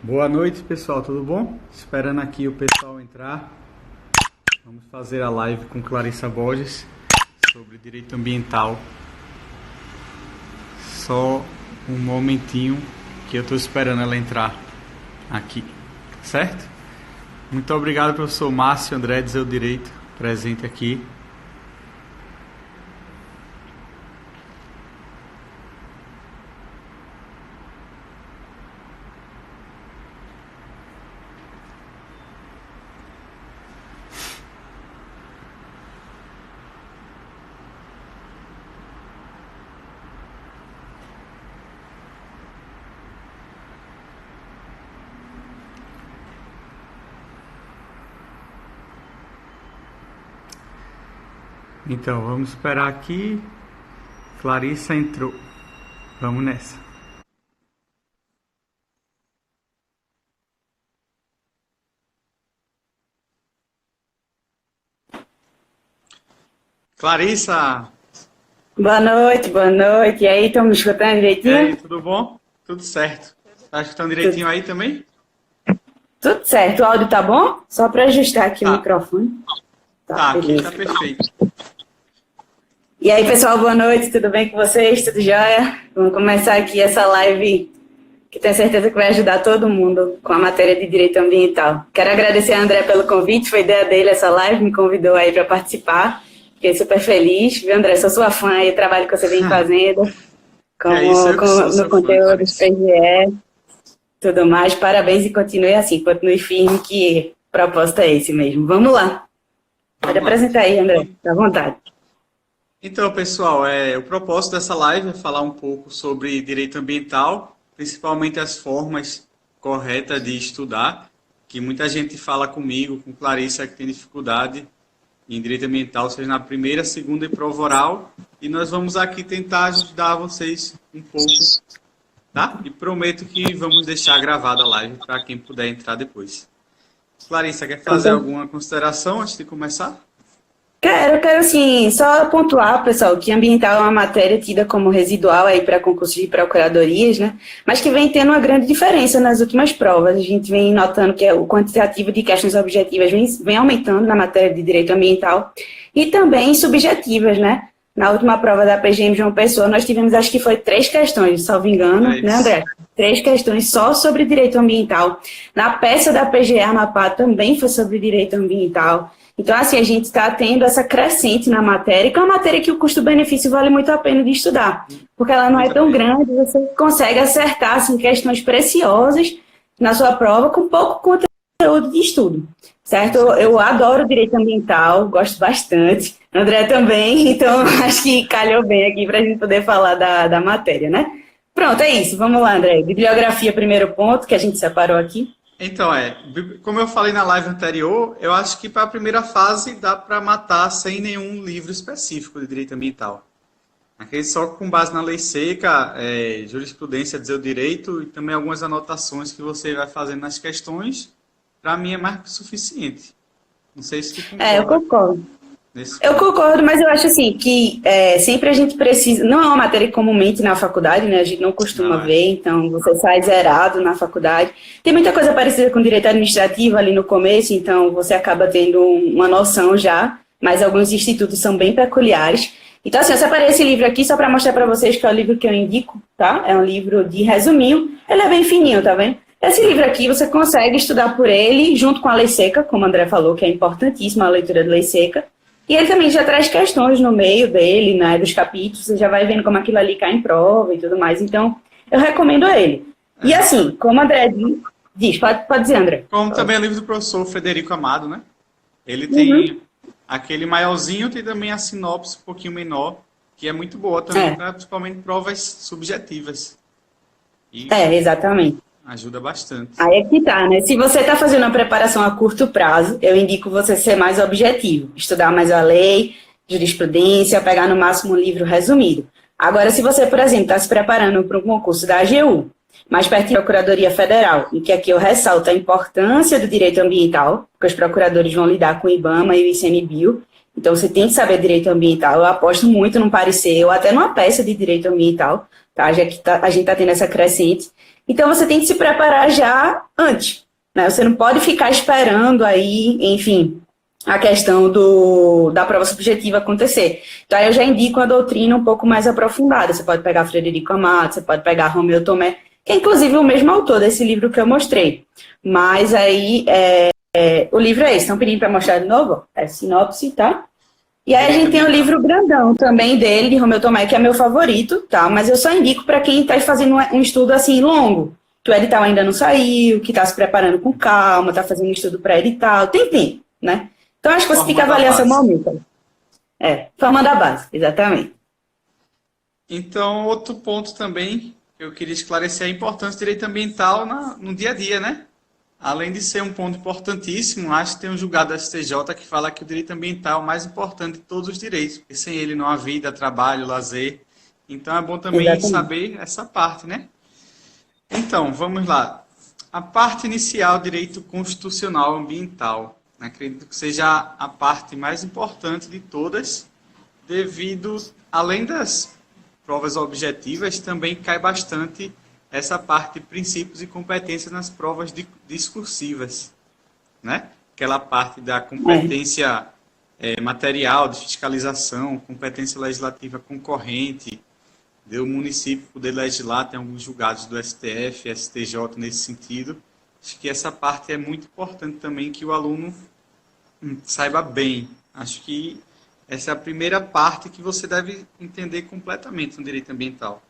Boa noite, pessoal, tudo bom? Esperando aqui o pessoal entrar. Vamos fazer a live com Clarissa Borges sobre direito ambiental. Só um momentinho que eu estou esperando ela entrar aqui, certo? Muito obrigado, professor Márcio André de Zeu Direito, presente aqui. Então, vamos esperar aqui. Clarissa entrou. Vamos nessa. Clarissa! Boa noite, boa noite. E aí, estão me escutando E direitinho? aí, tudo bom? Tudo certo. Tá escutando direitinho aí também? Tudo certo. O áudio tá bom? Só para ajustar aqui o Tá. microfone. Tá, aqui beleza. tá perfeito. E aí, pessoal, boa noite. Tudo bem com vocês? Tudo jóia? Vamos começar aqui essa live que tenho certeza que vai ajudar todo mundo com a matéria de direito ambiental. Quero agradecer a André pelo convite. Foi ideia dele essa live, me convidou aí para participar. Fiquei super feliz. Viu, André? Sou sua fã aí, o trabalho que você vem fazendo É isso, eu que sou seu no fã, conteúdo do Clarissa. PGE. Tudo mais, parabéns e continue assim, continue firme, que o propósito é esse mesmo. Vamos lá. Pode Vamos lá. apresentar aí, André, à vontade. Então, pessoal, o propósito dessa live é falar um pouco sobre direito ambiental, principalmente as formas corretas de estudar, que muita gente fala comigo, com Clarissa, que tem dificuldade em direito ambiental, seja na primeira, segunda e prova oral, e nós vamos aqui tentar ajudar vocês um pouco, tá? E prometo que vamos deixar gravada a live para quem puder entrar depois. Clarissa, quer fazer alguma consideração antes de começar? Quero assim, só pontuar, pessoal, que ambiental é uma matéria tida como residual aí para concursos de procuradorias, né? Mas que vem tendo uma grande diferença nas últimas provas. A gente vem notando que o quantitativo de questões objetivas vem aumentando na matéria de direito ambiental e também subjetivas, né? Na última prova da PGM João Pessoa, nós tivemos, acho que foi 3 questões, salvo engano, É isso. né, André? 3 questões só sobre direito ambiental. Na peça da PGE Amapá também foi sobre direito ambiental. Então, assim, a gente está tendo essa crescente na matéria, que é uma matéria que o custo-benefício vale muito a pena de estudar, porque ela não é tão grande, você consegue acertar assim, questões preciosas na sua prova com pouco conteúdo de estudo, certo? Eu adoro direito ambiental, gosto bastante, André também, então acho que calhou bem aqui para a gente poder falar da matéria, né? Pronto, é isso, vamos lá, André. Bibliografia, primeiro ponto, que a gente separou aqui. Então, como eu falei na live anterior, eu acho que para a primeira fase dá para matar sem nenhum livro específico de direito ambiental. Aquele só com base na lei seca, jurisprudência de seu direito e também algumas anotações que você vai fazendo nas questões, para mim é mais que suficiente. Não sei se tu concorda. Eu concordo. Nesse Eu ponto. concordo, mas eu acho assim que sempre a gente precisa. Não é uma matéria que comumente na faculdade, né? A gente não costuma Não é. ver, então você sai zerado na faculdade. Tem muita coisa parecida com direito administrativo ali no começo, então você acaba tendo uma noção já, mas alguns institutos são bem peculiares. Então, assim, eu separei esse livro aqui só para mostrar para vocês que é o livro que eu indico, tá? É um livro de resuminho, ele é bem fininho, tá vendo? Esse livro aqui você consegue estudar por ele junto com a lei seca, como o André falou, que é importantíssima a leitura da lei seca. E ele também já traz questões no meio dele, né, dos capítulos, você já vai vendo como aquilo ali cai em prova e tudo mais. Então, eu recomendo ele. E assim, como o André diz, pode dizer, André. Como também é o livro do professor Frederico Amado, né? Ele tem aquele maiorzinho, tem também a sinopse um pouquinho menor, que é muito boa também, principalmente provas subjetivas. E Exatamente. ajuda bastante. Aí é que tá, né? Se você está fazendo uma preparação a curto prazo, eu indico você ser mais objetivo, estudar mais a lei, jurisprudência, pegar no máximo um livro resumido. Agora, se você, por exemplo, está se preparando para um concurso da AGU, mais perto da Procuradoria Federal, em que aqui eu ressalto a importância do direito ambiental, porque os procuradores vão lidar com o IBAMA e o ICMBio, Então, você tem que saber direito ambiental. Eu aposto muito num parecer, ou até numa peça de direito ambiental, tá? Já que a gente está tendo essa crescente. Então, você tem que se preparar já antes, né? Você não pode ficar esperando aí, enfim, a questão da prova subjetiva acontecer. Então, aí eu já indico a doutrina um pouco mais aprofundada. Você pode pegar Frederico Amato, você pode pegar Romeu Tomé, que é inclusive o mesmo autor desse livro que eu mostrei. Mas aí, o livro é esse. Estão pedindo para mostrar de novo? É sinopse, tá? E aí a gente tem o livro grandão também dele, de Romeu Tomé, que é meu favorito, tá? Mas eu só indico para quem está fazendo um estudo assim longo, que o edital ainda não saiu, que está se preparando com calma, está fazendo um estudo pré-edital, tem tempo, né? Então acho que você tem que avaliar seu momento. Formando a base, exatamente. Então, outro ponto também que eu queria esclarecer é a importância do direito ambiental no dia a dia, né? Além de ser um ponto importantíssimo, acho que tem um julgado da STJ que fala que o direito ambiental é o mais importante de todos os direitos, porque sem ele não há vida, trabalho, lazer. Então é bom também saber essa parte, né? Então, vamos lá. A parte inicial, direito constitucional ambiental. Acredito que seja a parte mais importante de todas, devido, além das provas objetivas, também cai bastante essa parte de princípios e competências nas provas discursivas, né? Aquela parte da competência material, de fiscalização, competência legislativa concorrente, do município poder legislar, tem alguns julgados do STF, STJ nesse sentido. Acho que essa parte é muito importante também que o aluno saiba bem. Acho que essa é a primeira parte que você deve entender completamente no direito ambiental.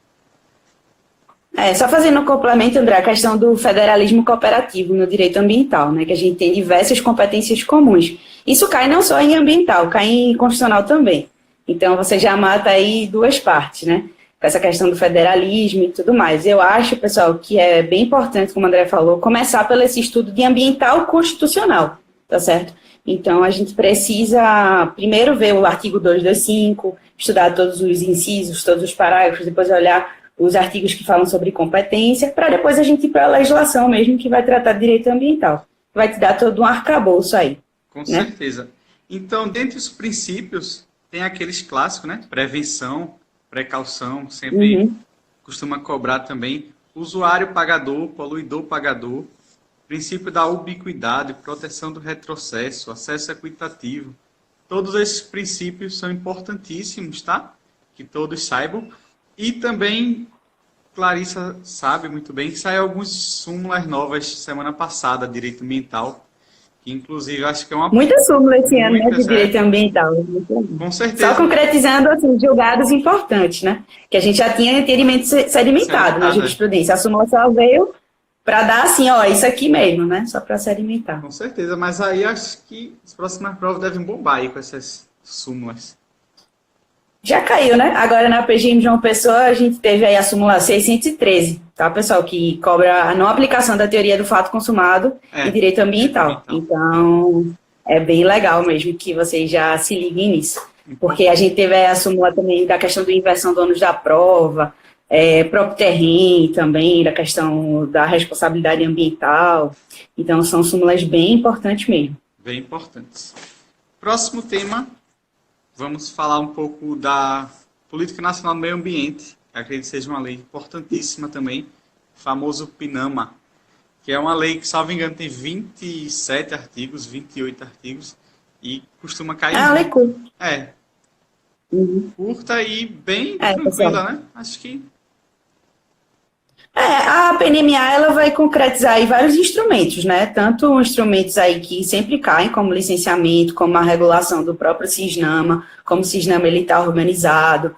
Só fazendo um complemento, André, a questão do federalismo cooperativo no direito ambiental, né, que a gente tem diversas competências comuns. Isso cai não só em ambiental, cai em constitucional também. Então, você já mata aí duas partes, né, com essa questão do federalismo e tudo mais. Eu acho, pessoal, que é bem importante, como o André falou, começar pelo esse estudo de ambiental constitucional, tá certo? Então, a gente precisa primeiro ver o artigo 225, estudar todos os incisos, todos os parágrafos, depois olhar os artigos que falam sobre competência, para depois a gente ir para a legislação mesmo, que vai tratar de direito ambiental. Vai te dar todo um arcabouço aí. Com certeza. Então, dentre os princípios, tem aqueles clássicos, né? Prevenção, precaução, sempre costuma cobrar também. Usuário pagador, poluidor pagador, princípio da ubiquidade, proteção do retrocesso, acesso equitativo. Todos esses princípios são importantíssimos, tá? Que todos saibam. E também, Clarissa sabe muito bem que saiu algumas súmulas novas semana passada, direito ambiental, que inclusive acho que é uma... Muitas súmulas esse ano, né, de direito ambiental. Com certeza. Só concretizando, assim, julgados importantes, né? Que a gente já tinha entendimento sedimentado na jurisprudência. A súmula só veio para dar assim, ó, isso aqui mesmo, né? Só para sedimentar. Com certeza, mas aí acho que as próximas provas devem bombar aí com essas súmulas. Já caiu, né? Agora na PGM João Pessoa a gente teve aí a súmula 613, tá, pessoal? Que cobra a não aplicação da teoria do fato consumado em direito ambiental. Então, é bem legal mesmo que vocês já se liguem nisso. Porque a gente teve a súmula também da questão da inversão do ônus da prova, próprio terreno também, da questão da responsabilidade ambiental. Então, são súmulas bem importantes mesmo. Bem importantes. Próximo tema, vamos falar um pouco da Política Nacional do Meio Ambiente, que acredito que seja uma lei importantíssima também, o famoso PNAMA, que é uma lei que, salvo engano, tem 27 artigos, 28 artigos, e costuma cair... lei curta. Curta e bem tranquila, né? Acho que... A PNMA ela vai concretizar aí vários instrumentos, né? Tanto instrumentos aí que sempre caem, como licenciamento, como a regulação do próprio CISNAMA, como o CISNAMA ele está organizado,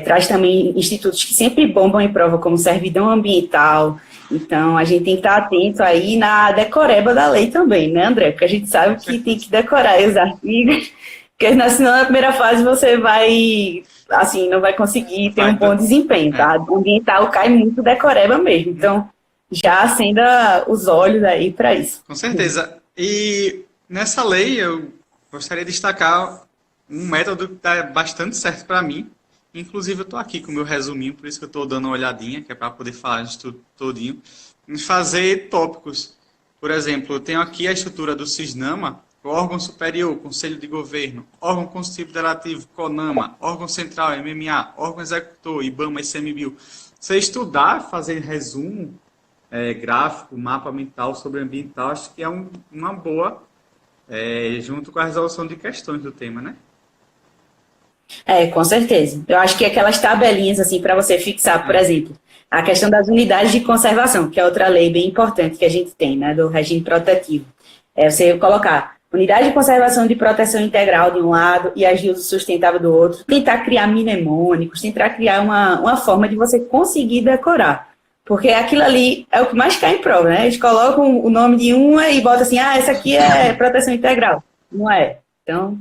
traz também institutos que sempre bombam em prova, como servidão ambiental. Então, a gente tem que estar atento aí na decoreba da lei também, né, André? Porque a gente sabe que tem que decorar os artigos, porque senão na primeira fase você vai... assim, não vai conseguir ter um bom desempenho, tá? O ambiental cai muito decoreba mesmo. Então, já acenda os olhos aí para isso. Com certeza. E nessa lei, eu gostaria de destacar um método que dá bastante certo para mim. Inclusive, eu estou aqui com o meu resuminho, por isso que eu estou dando uma olhadinha, que é para poder falar de tudo todinho. Em fazer tópicos. Por exemplo, eu tenho aqui a estrutura do CISNAMA, órgão superior, Conselho de Governo, órgão consultivo delativo, CONAMA, órgão central, MMA, órgão executor, IBAMA e ICMBio. Você estudar, fazer resumo, gráfico, mapa mental sobre ambiental, acho que é uma boa, junto com a resolução de questões do tema, né? Com certeza. Eu acho que aquelas tabelinhas, assim, para você fixar, por exemplo, a questão das unidades de conservação, que é outra lei bem importante que a gente tem, né, do regime protetivo. Você colocar unidade de conservação de proteção integral de um lado e agir uso sustentável do outro, tentar criar mnemônicos, tentar criar uma forma de você conseguir decorar. Porque aquilo ali é o que mais cai em prova, né? Eles colocam o nome de uma e botam assim, essa aqui é proteção integral. Não é. Então,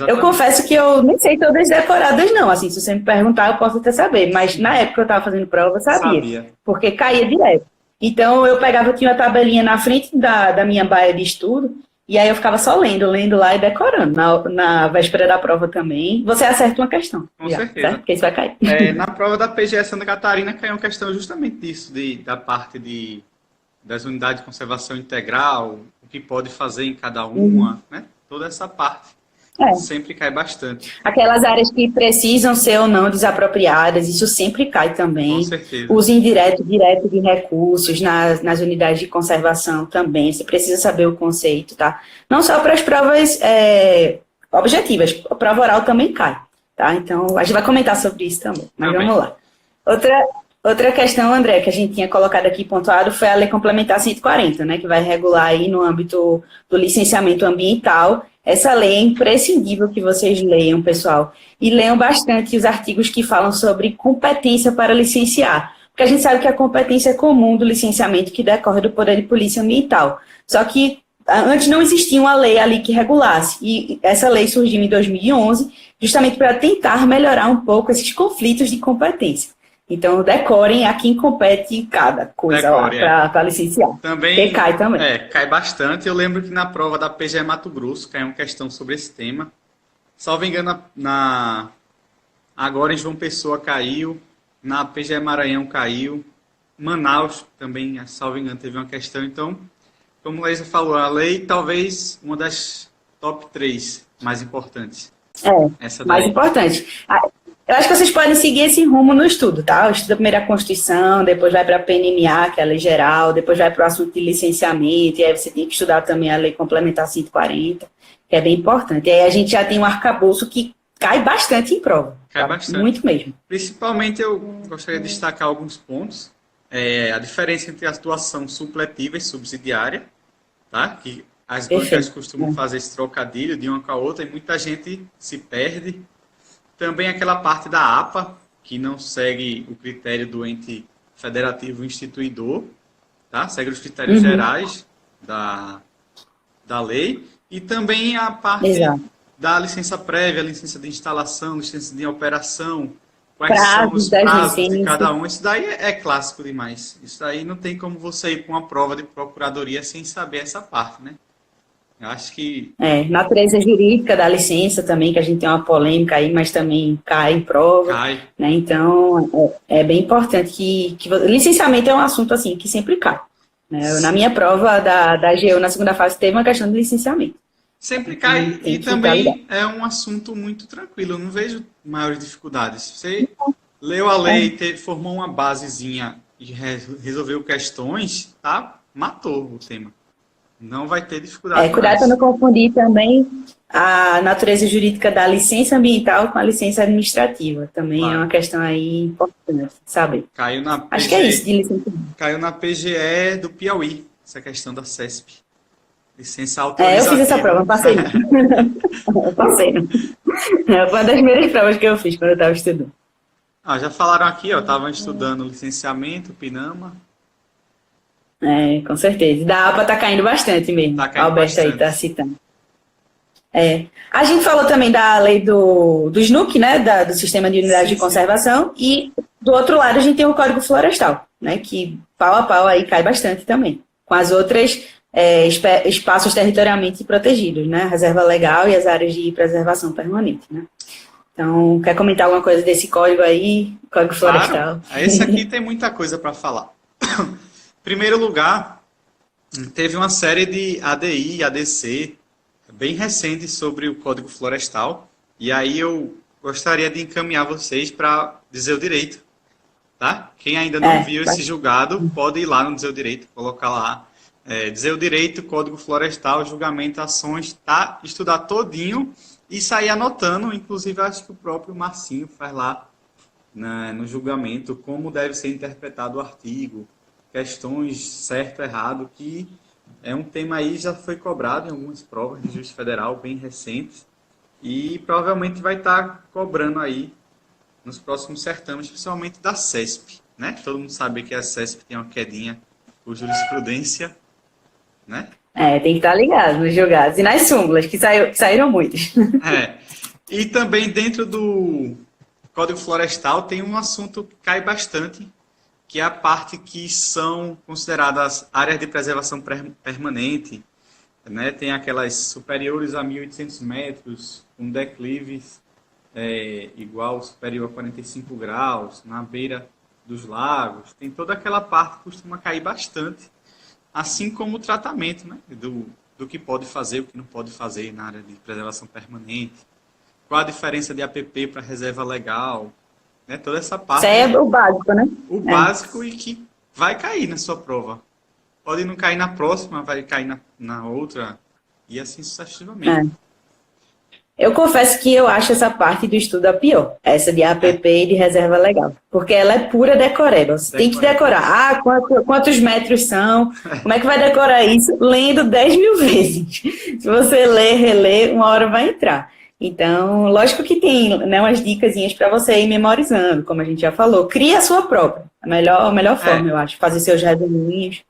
eu confesso que eu nem sei todas decoradas, não. Assim, se você me perguntar, eu posso até saber. Mas na época que eu estava fazendo prova, eu sabia. Porque caía direto. Então, eu pegava, tinha uma tabelinha na frente da minha baia de estudo, e aí eu ficava só lendo lá e decorando. Na véspera da prova também. Você acerta uma questão. Com certeza. Certo? Porque isso vai cair. Na prova da PGE Santa Catarina caiu uma questão justamente disso, da parte das unidades de conservação integral, o que pode fazer em cada uma, né? Toda essa parte. Sempre cai bastante. Aquelas áreas que precisam ser ou não desapropriadas, isso sempre cai também. Com certeza. Uso indireto, direto de recursos nas unidades de conservação também. Você precisa saber o conceito, tá? Não só para as provas objetivas, a prova oral também cai, tá? Então, a gente vai comentar sobre isso também, mas vamos lá. Outra questão, André, que a gente tinha colocado aqui pontuado foi a Lei Complementar 140, né, que vai regular aí no âmbito do licenciamento ambiental. Essa lei é imprescindível que vocês leiam, pessoal, e leiam bastante os artigos que falam sobre competência para licenciar, porque a gente sabe que a competência é comum do licenciamento que decorre do Poder de Polícia Ambiental, só que antes não existia uma lei ali que regulasse, e essa lei surgiu em 2011, justamente para tentar melhorar um pouco esses conflitos de competência. Então, decorem a quem compete cada coisa para licenciar. Também, que cai também. Cai bastante. Eu lembro que na prova da PGE Mato Grosso caiu uma questão sobre esse tema. Salvo engano, agora em João Pessoa caiu, na PGE Maranhão caiu, Manaus também, salvo engano, teve uma questão. Então, como a Laísa falou, a lei talvez uma das top 3 mais importantes. Essa daí. Mais importante. Eu acho que vocês podem seguir esse rumo no estudo, tá? Estuda primeiro a Constituição, depois vai para a PNMA, que é a lei geral, depois vai para o assunto de licenciamento, e aí você tem que estudar também a Lei Complementar 140, que é bem importante. E aí a gente já tem um arcabouço que cai bastante em prova. Cai bastante. Muito mesmo. Principalmente eu gostaria de destacar alguns pontos. A diferença entre a atuação supletiva e subsidiária, tá? Que as bancas costumam fazer esse trocadilho de uma com a outra, e muita gente se perde. Também aquela parte da APA, que não segue o critério do ente federativo instituidor, tá? Segue os critérios gerais da lei. E também a parte da licença prévia, licença de instalação, licença de operação, quais são os prazos de cada um. Isso daí é clássico demais. Isso daí não tem como você ir para uma prova de procuradoria sem saber essa parte, né? Eu acho que... natureza jurídica da licença também, que a gente tem uma polêmica aí, mas também cai em prova. Né? Então, é bem importante que licenciamento é um assunto assim que sempre cai. Né? Na minha prova da AGU, na segunda fase, teve uma questão de licenciamento. Sempre cai e também é um assunto muito tranquilo. Eu não vejo maiores dificuldades. Você leu a lei, formou uma basezinha e resolveu questões, tá? Matou o tema. Não vai ter dificuldade. Cuidado para não confundir também a natureza jurídica da licença ambiental com a licença administrativa. Também é uma questão aí importante, sabe? Caiu na PGE, acho que é isso de licença. Caiu na PGE do Piauí, essa questão da CESP. Licença autorizativa. Eu fiz essa prova, eu passei. Eu passei. Foi uma das primeiras provas que eu fiz quando eu estava estudando. Já falaram aqui, estavam estudando licenciamento, PINAMA. Com certeza. Da APA tá caindo bastante mesmo. Tá caindo Alberto bastante. aí tá citando. A gente falou também da lei do SNUC, né? Do Sistema de Unidade de Conservação. E do outro lado a gente tem o Código Florestal, né? Que pau a pau aí cai bastante também. Com as outras espaços territorialmente protegidos, né? A reserva legal e as áreas de preservação permanente, né? Então, quer comentar alguma coisa desse código aí? Código Florestal. Claro. Esse aqui tem muita coisa para falar. Em primeiro lugar, teve uma série de ADI, ADC, bem recente sobre o Código Florestal, e aí eu gostaria de encaminhar vocês para dizer o direito, tá? Quem ainda não viu esse julgado, pode ir lá no Dizer o Direito, colocar lá, Dizer o Direito, Código Florestal, julgamento, ações, tá? Estudar todinho e sair anotando, inclusive acho que o próprio Marcinho faz lá, né, no julgamento, como deve ser interpretado o artigo, questões certo, errado, que é um tema aí já foi cobrado em algumas provas de justiça federal bem recentes e provavelmente vai estar cobrando aí nos próximos certames, principalmente da CESP, né? Todo mundo sabe que a CESP tem uma quedinha por jurisprudência, né? Tem que estar ligado nos julgados e nas súmulas, que saíram muitas. E também dentro do Código Florestal tem um assunto que cai bastante, que é a parte que são consideradas áreas de preservação permanente, né? Tem aquelas superiores a 1.800 metros, com declives igual ou superior a 45 graus, na beira dos lagos. Tem toda aquela parte que costuma cair bastante, assim como o tratamento, né? do que pode fazer, o que não pode fazer na área de preservação permanente. Qual a diferença de APP para reserva legal, né? Toda essa parte. Isso aí é o básico, né? O básico e que vai cair na sua prova. Pode não cair na próxima, vai cair na outra, e assim sucessivamente. Eu confesso que eu acho essa parte do estudo a pior, essa de APP e de reserva legal, porque ela é pura decoreba. Você tem que decorar. Quantos metros são? Como é que vai decorar isso? Lendo 10 mil vezes. Se você ler, reler, uma hora vai entrar. Então, lógico que tem, né, umas dicasinhas para você ir memorizando, como a gente já falou. Cria a sua própria. A melhor forma, eu acho, fazer seus resuminhos.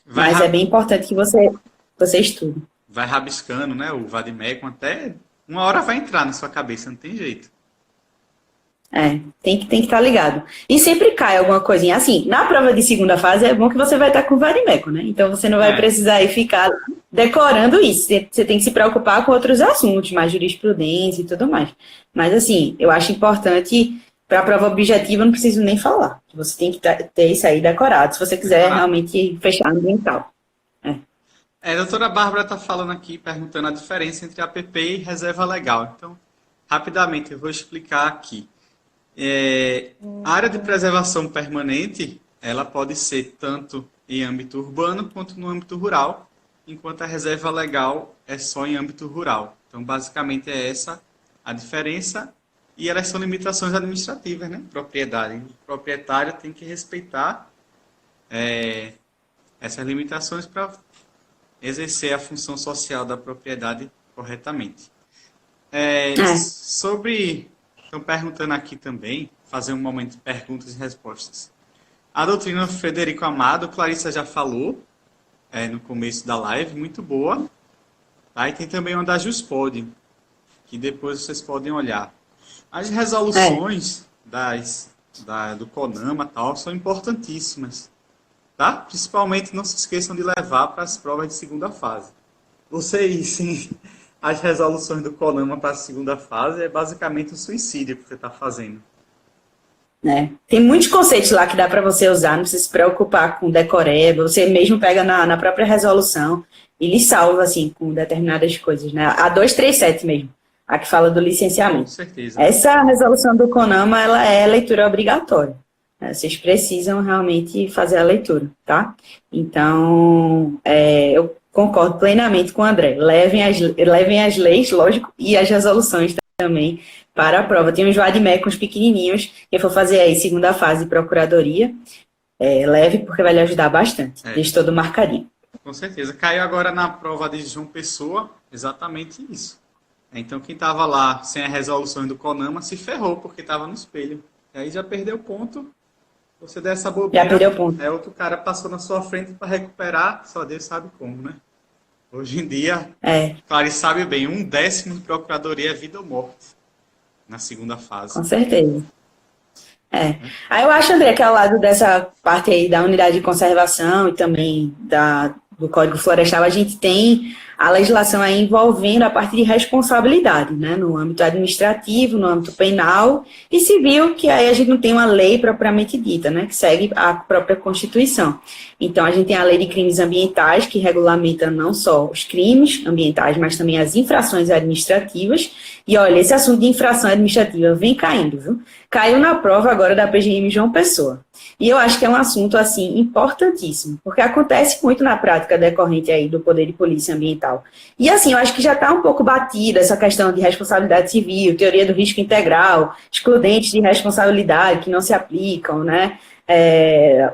Mas é bem importante que você estude. Vai rabiscando, né, o vade-mecum até uma hora vai entrar na sua cabeça, não tem jeito. Tem que estar ligado. E sempre cai alguma coisinha. Assim, na prova de segunda fase é bom que você vai estar com o vade-mecum, né? Então você não vai precisar ir ficar decorando isso. Você tem que se preocupar com outros assuntos, mais jurisprudência e tudo mais. Mas assim, eu acho importante, para a prova objetiva, eu não preciso nem falar. Você tem que ter isso aí decorado, se você quiser realmente fechar ambiental. A doutora Bárbara está falando aqui, perguntando a diferença entre APP e reserva legal. Então, rapidamente, eu vou explicar aqui. A área de preservação permanente, ela pode ser tanto em âmbito urbano quanto no âmbito rural, enquanto a reserva legal é só em âmbito rural. Então, basicamente, é essa a diferença e elas são limitações administrativas, né? Propriedade. O proprietário tem que respeitar essas limitações para exercer a função social da propriedade corretamente. Estão perguntando aqui também, fazer um momento de perguntas e respostas. A doutrina Frederico Amado, Clarissa já falou no começo da live, muito boa. Tá? E tem também uma da Juspod, que depois vocês podem olhar. As resoluções do CONAMA tal, são importantíssimas. Tá? Principalmente não se esqueçam de levar para as provas de segunda fase. Vocês, sim, as resoluções do CONAMA para a segunda fase é basicamente um suicídio que você está fazendo. Tem muitos conceitos lá que dá para você usar, não precisa se preocupar com decoreba, você mesmo pega na própria resolução e lhe salva, assim, com determinadas coisas, né? A 237 mesmo, a que fala do licenciamento. Com certeza. Essa resolução do CONAMA, ela é leitura obrigatória. Vocês precisam realmente fazer a leitura, tá? Então, eu concordo plenamente com o André. Levem as leis, lógico, e as resoluções também para a prova. Tem uns vade-mecums pequenininhos, quem for fazer aí segunda fase de procuradoria, leve, porque vai lhe ajudar bastante. Deixe todo marcadinho. Com certeza. Caiu agora na prova de João Pessoa, exatamente isso. Então, quem estava lá sem as resoluções do CONAMA se ferrou, porque estava no espelho. E aí já perdeu ponto. Você der essa bobeira, já perdeu ponto. Outro cara passou na sua frente para recuperar, só Deus sabe como, né? Hoje em dia, Clarice sabe bem, 1/10 de procuradoria é vida ou morte na segunda fase. Com certeza. Aí eu acho, André, que ao lado dessa parte aí da unidade de conservação e também do Código Florestal, a gente tem a legislação aí envolvendo a parte de responsabilidade, né, no âmbito administrativo, no âmbito penal e civil, que aí a gente não tem uma lei propriamente dita, né, que segue a própria Constituição. Então, a gente tem a Lei de Crimes Ambientais, que regulamenta não só os crimes ambientais, mas também as infrações administrativas. E olha, esse assunto de infração administrativa vem caindo, viu? Caiu na prova agora da PGM João Pessoa. E eu acho que é um assunto, assim, importantíssimo, porque acontece muito na prática decorrente aí do poder de polícia ambiental. E, assim, eu acho que já está um pouco batida essa questão de responsabilidade civil, teoria do risco integral, excludentes de responsabilidade que não se aplicam, né?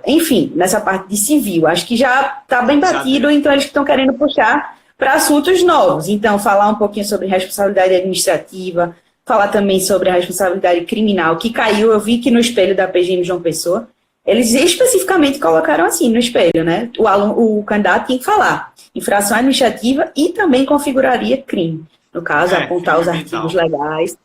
Enfim, nessa parte de civil, acho que já está bem batido, então eles estão querendo puxar para assuntos novos. Então, falar um pouquinho sobre responsabilidade administrativa, falar também sobre a responsabilidade criminal, que caiu, eu vi que no espelho da PGM João Pessoa, eles especificamente colocaram assim no espelho, né? O candidato tinha que falar infração administrativa e também configuraria crime. No caso, apontar os artigos legais.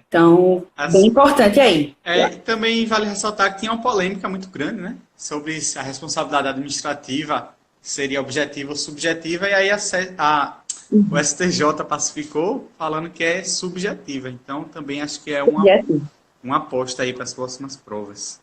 Então, bem importante aí. Também vale ressaltar que tinha uma polêmica muito grande, né? Sobre a responsabilidade administrativa seria objetiva ou subjetiva, e aí o STJ pacificou falando que é subjetiva. Então, também acho que é uma aposta aí para as próximas provas.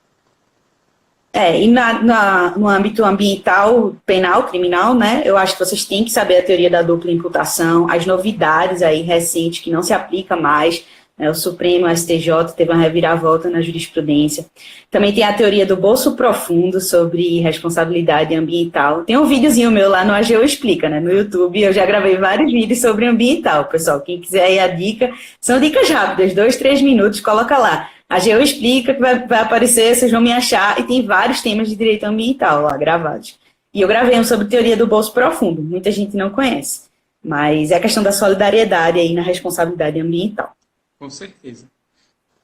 E no âmbito ambiental, penal, criminal, né, eu acho que vocês têm que saber a teoria da dupla imputação, as novidades aí recentes que não se aplica mais, né, o Supremo, o STJ, teve uma reviravolta na jurisprudência. Também tem a teoria do bolso profundo sobre responsabilidade ambiental. Tem um videozinho meu lá no AGU Explica, né, no YouTube, eu já gravei vários vídeos sobre ambiental, pessoal. Quem quiser aí a dica, são dicas rápidas, 2, 3 minutos, coloca lá. A AGU Explica, que vai aparecer, vocês vão me achar, e tem vários temas de direito ambiental lá gravados. E eu gravei um sobre teoria do bolso profundo, muita gente não conhece, mas é a questão da solidariedade aí na responsabilidade ambiental. Com certeza.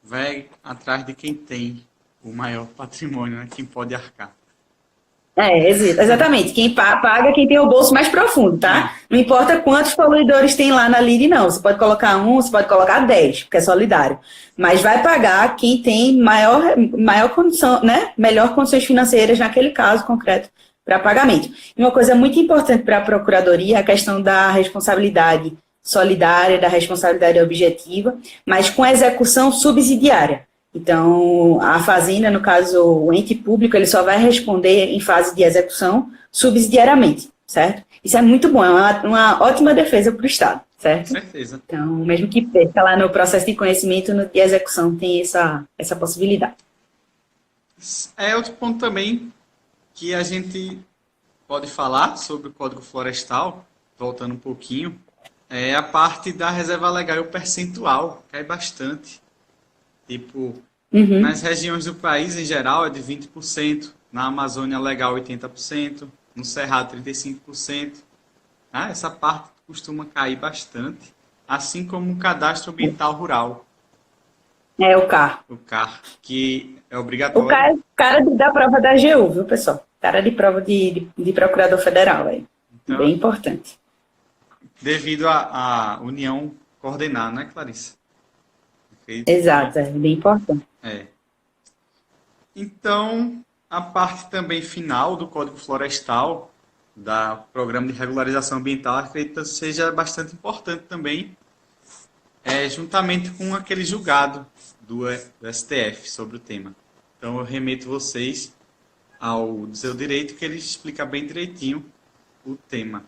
Vai atrás de quem tem o maior patrimônio, né? Quem pode arcar. Exatamente. Quem paga quem tem o bolso mais profundo, tá? Não importa quantos poluidores tem lá na LIRE, não. Você pode colocar 1, você pode colocar 10, porque é solidário. Mas vai pagar quem tem maior condição, né? Melhor condições financeiras naquele caso concreto para pagamento. E uma coisa muito importante para a Procuradoria é a questão da responsabilidade solidária, da responsabilidade objetiva, mas com execução subsidiária. Então, a Fazenda, no caso, o ente público, ele só vai responder em fase de execução subsidiariamente, certo? Isso é muito bom, é uma ótima defesa para o Estado, certo? Com certeza. Então, mesmo que perca lá no processo de conhecimento, de execução tem essa possibilidade. Outro ponto também que a gente pode falar sobre o Código Florestal, voltando um pouquinho, é a parte da reserva legal e o percentual, cai bastante. Tipo, nas regiões do país, em geral, é de 20%. Na Amazônia legal, 80%. No Cerrado, 35%. Essa parte costuma cair bastante. Assim como o Cadastro Ambiental Rural. O CAR. O CAR, que é obrigatório. O CAR é o cara da prova da AGU, viu, pessoal? Cara de prova de procurador federal. Então, bem importante. Devido à união coordenar, né, Clarissa? Exato, é bem importante. Então, a parte também final do Código Florestal, do Programa de Regularização Ambiental, acredito que seja bastante importante também, juntamente com aquele julgado do STF sobre o tema. Então, eu remeto vocês ao Seu Direito, que ele explica bem direitinho o tema.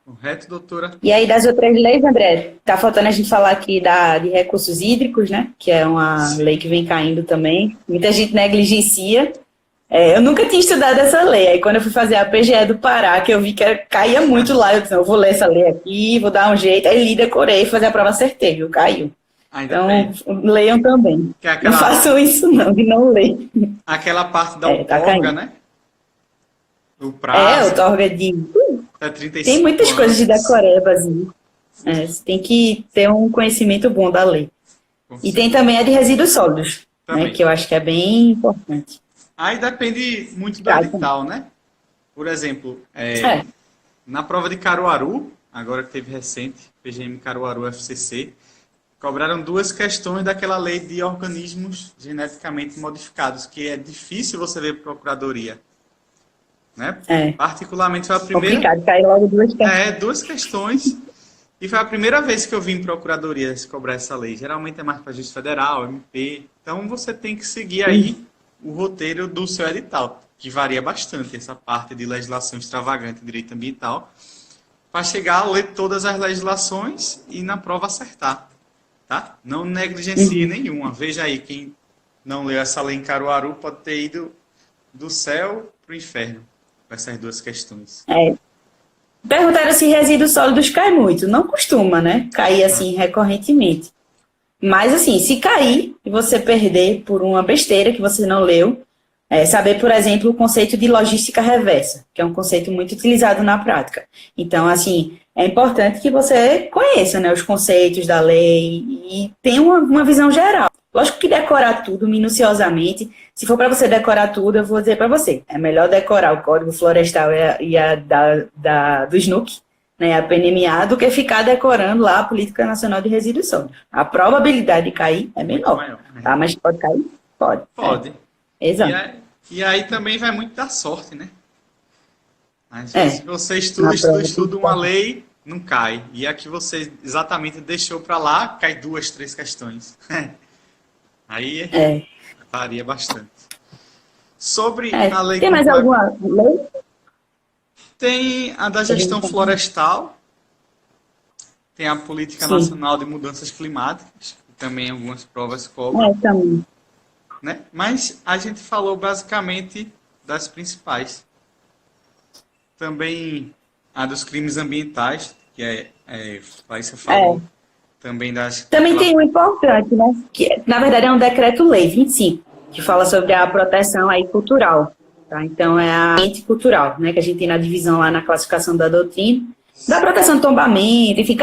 Correto, doutora? E aí, das outras leis, André, tá faltando a gente falar aqui de recursos hídricos, né? Que é uma lei que vem caindo também. Muita gente negligencia. Eu nunca tinha estudado essa lei. Aí, quando eu fui fazer a PGE do Pará, que eu vi que caía muito lá, eu disse, eu vou ler essa lei aqui, vou dar um jeito. Aí, li, decorei, fazer a prova, acertei, viu? Caiu. Então, leiam também. Não façam isso, não, de não ler. Aquela parte da outorga, né? O prazo. Outorga de... Tem muitas coisas de decorebazinho. Você tem que ter um conhecimento bom da lei. E tem também a de resíduos sólidos, né, que eu acho que é bem importante. Aí depende muito do edital, né? Por exemplo, na prova de Caruaru, agora que teve recente, PGM Caruaru FCC, cobraram 2 questões daquela lei de organismos geneticamente modificados, que é difícil você ver procuradoria. né? É Particularmente foi a primeira... complicado, cair logo duas questões. Duas questões. E foi a primeira vez que eu vim em procuradoria se cobrar essa lei. Geralmente é mais para Justiça Federal, MP. Então você tem que seguir aí o roteiro do seu edital, que varia bastante essa parte de legislação extravagante em direito ambiental, para chegar a ler todas as legislações e na prova acertar. Tá? Não negligencie nenhuma. Veja aí, quem não leu essa lei em Caruaru pode ter ido do céu para o inferno com essas duas questões. Perguntaram se resíduos sólidos cai muito. Não costuma, né? Cair assim recorrentemente. Mas assim, se cair e você perder por uma besteira que você não leu, saber, por exemplo, o conceito de logística reversa, que é um conceito muito utilizado na prática. Então, assim, é importante que você conheça, né, os conceitos da lei e tenha uma visão geral. Lógico que decorar tudo minuciosamente, se for para você decorar tudo, eu vou dizer para você, é melhor decorar o Código Florestal e a do SNUC, né, a PNMA, do que ficar decorando lá a Política Nacional de Resíduos Sólidos. A probabilidade de cair é menor, maior, né? tá? Mas pode cair? Pode. Pode. Exato. E aí também vai muito da sorte, né? Mas se você Na estuda uma lei, não cai. E a que você exatamente deixou para lá, cai 2, 3 questões. Aí varia bastante. Sobre a lei... Tem mais alguma lei? Tem a da gestão florestal, tem a Política Nacional de Mudanças Climáticas, que também algumas provas cobram. Também. Né? Mas a gente falou basicamente das principais. Também a dos crimes ambientais, que Laísa falou. Também tem um importante, né? Que, na verdade, é um decreto-lei 25, que fala sobre a proteção aí cultural. Tá? Então, é a ambiente cultural, né? Que a gente tem na divisão lá na classificação da doutrina, da proteção do tombamento, enfim,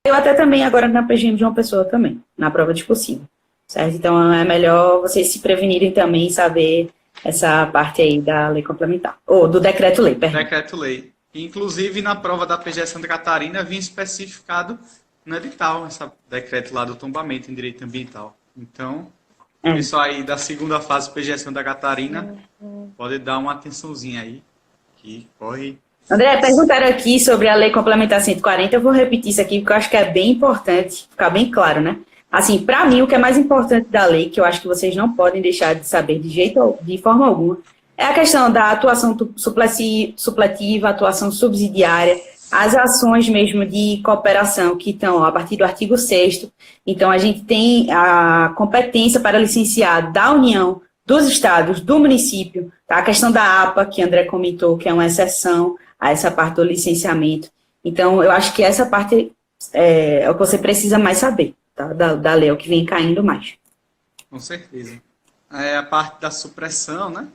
eu até também agora na PGM de uma pessoa também, na prova discursiva. Certo? Então, é melhor vocês se prevenirem também e saber essa parte aí da lei complementar. Ou do decreto-lei, perdão. Decreto-lei. Inclusive, na prova da PGE Santa Catarina, vinha especificado no edital, esse decreto lá do tombamento em direito ambiental. Então, o pessoal aí da segunda fase PGE Santa Catarina pode dar uma atençãozinha aí, que corre... André, perguntaram aqui sobre a lei complementar 140, eu vou repetir isso aqui, porque eu acho que é bem importante, ficar bem claro, né? Assim, para mim, o que é mais importante da lei, que eu acho que vocês não podem deixar de saber de forma alguma, é a questão da atuação supletiva, atuação subsidiária, as ações mesmo de cooperação que estão a partir do artigo 6º. Então, a gente tem a competência para licenciar da União, dos estados, do município, tá? A questão da APA, que André comentou, que é uma exceção a essa parte do licenciamento. Então, eu acho que essa parte é o que você precisa mais saber, tá? Da lei, é o que vem caindo mais. Com certeza. É a parte da supressão, né?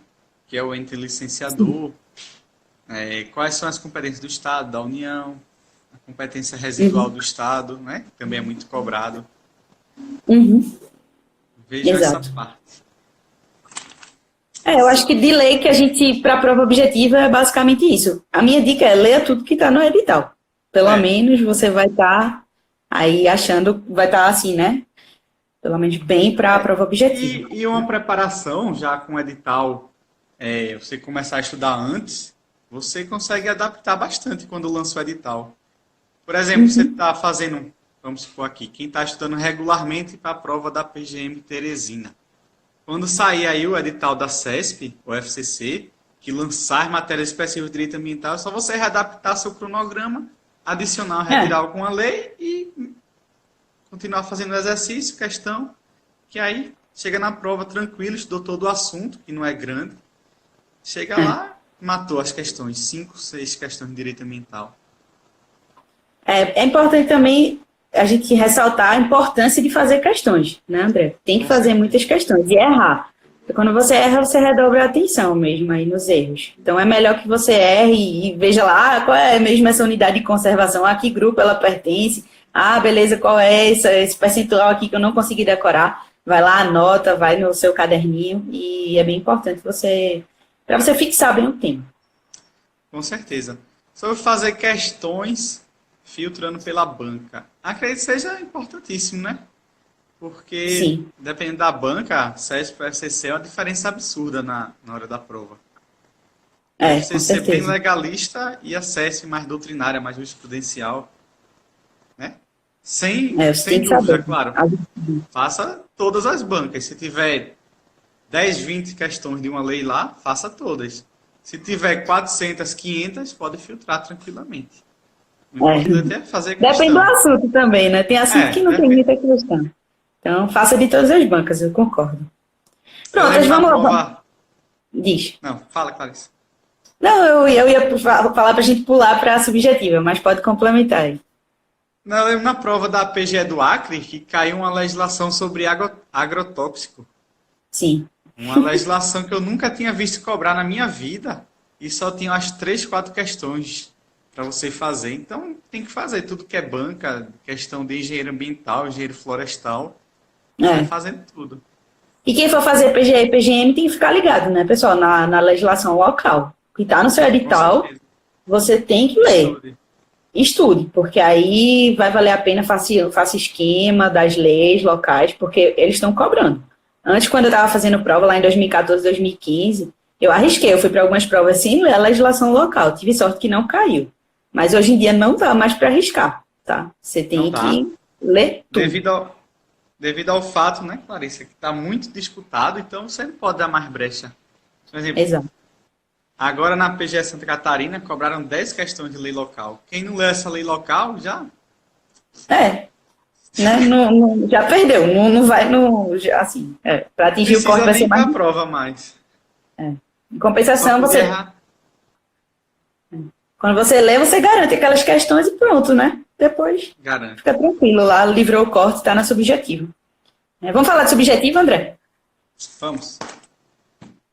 Que é o ente licenciador. Quais são as competências do Estado, da União, a competência residual do Estado, né? Que também é muito cobrado. Veja essa parte. Eu acho que de lei que a gente, para a prova objetiva, é basicamente isso. A minha dica é leia tudo que está no edital. Pelo menos você vai estar aí achando, vai estar assim, né? Pelo menos bem para a prova objetiva. E uma preparação, já com o edital, você começar a estudar antes, você consegue adaptar bastante quando lança o edital. Por exemplo, você está fazendo, vamos supor aqui, quem está estudando regularmente para a prova da PGM Teresina. Quando sair aí o edital da CESP, o FCC, que lançar matérias específicas de direito ambiental, é só você readaptar seu cronograma, adicionar, retirar alguma lei e continuar fazendo o exercício, questão, que aí chega na prova tranquilo, estudou todo o assunto, que não é grande, chega lá, matou as questões, 5, 6 questões de direito ambiental. É importante também a gente ressaltar a importância de fazer questões, né, André? Tem que fazer muitas questões e errar. Porque quando você erra, você redobra a atenção mesmo aí nos erros. Então, é melhor que você erre e veja lá qual é mesmo essa unidade de conservação, a que grupo ela pertence, beleza, qual é esse percentual aqui que eu não consegui decorar. Vai lá, anota, vai no seu caderninho e é bem importante para você fixar bem o tema. Com certeza. Sobre fazer questões filtrando pela banca. Acredito que seja importantíssimo, né? Porque, dependendo da banca, CESP para FCC é uma diferença absurda na hora da prova. Aí com você ser bem certeza. legalista e acesse mais doutrinária, mais jurisprudencial, né? Você tem Sem que dúvida, saber. claro. Faça todas as bancas. Se tiver 10, 20 questões de uma lei lá, faça todas. Se tiver 400, 500, pode filtrar tranquilamente. O É. importante é fazer Depende do questão. assunto também, né? Tem assunto que não tem Depende. muita questão. Então, faça de todas as bancas, eu concordo. Eu Pronto, lembro na vamos lá. prova. Diz. Não, fala, Clarice. Não, eu ia falar para a gente pular para a subjetiva, mas pode complementar aí. Não, eu lembro na prova da PGE do Acre que caiu uma legislação sobre agrotóxico. Sim. Uma legislação que eu nunca tinha visto cobrar na minha vida e só tinha as 3, 4 questões para você fazer. Então tem que fazer tudo que é banca, questão de engenheiro ambiental, engenheiro florestal, vai É. fazendo tudo. E quem for fazer PGE e PGM tem que ficar ligado, né, pessoal, na legislação local. Que está no seu Com edital, certeza. você tem que ler. Estude. Estude, porque aí vai valer a pena, faça esquema das leis locais, porque eles estão cobrando. Antes, quando eu estava fazendo prova, lá em 2014, 2015, eu arrisquei, eu fui para algumas provas sem ler a legislação local. Tive sorte que não caiu. Mas hoje em dia não dá mais para arriscar, tá? Você Não tem dá. que ler tudo. Devido ao fato, né, Clarissa, que está muito disputado, então você não pode dar mais brecha. Por exemplo, Exato. agora na PGE Santa Catarina cobraram 10 questões de lei local. Quem não lê essa lei local já. É, né? Já perdeu, não vai no. Assim, para Não atingir o corte precisa vai ser nem mais. para a prova mais. Em Para compensação, poder você, errar. quando você lê, você garante aquelas questões e pronto, né? Depois Garanto. fica tranquilo lá, livrou o corte, está na subjetiva. Vamos falar de subjetiva, André? Vamos.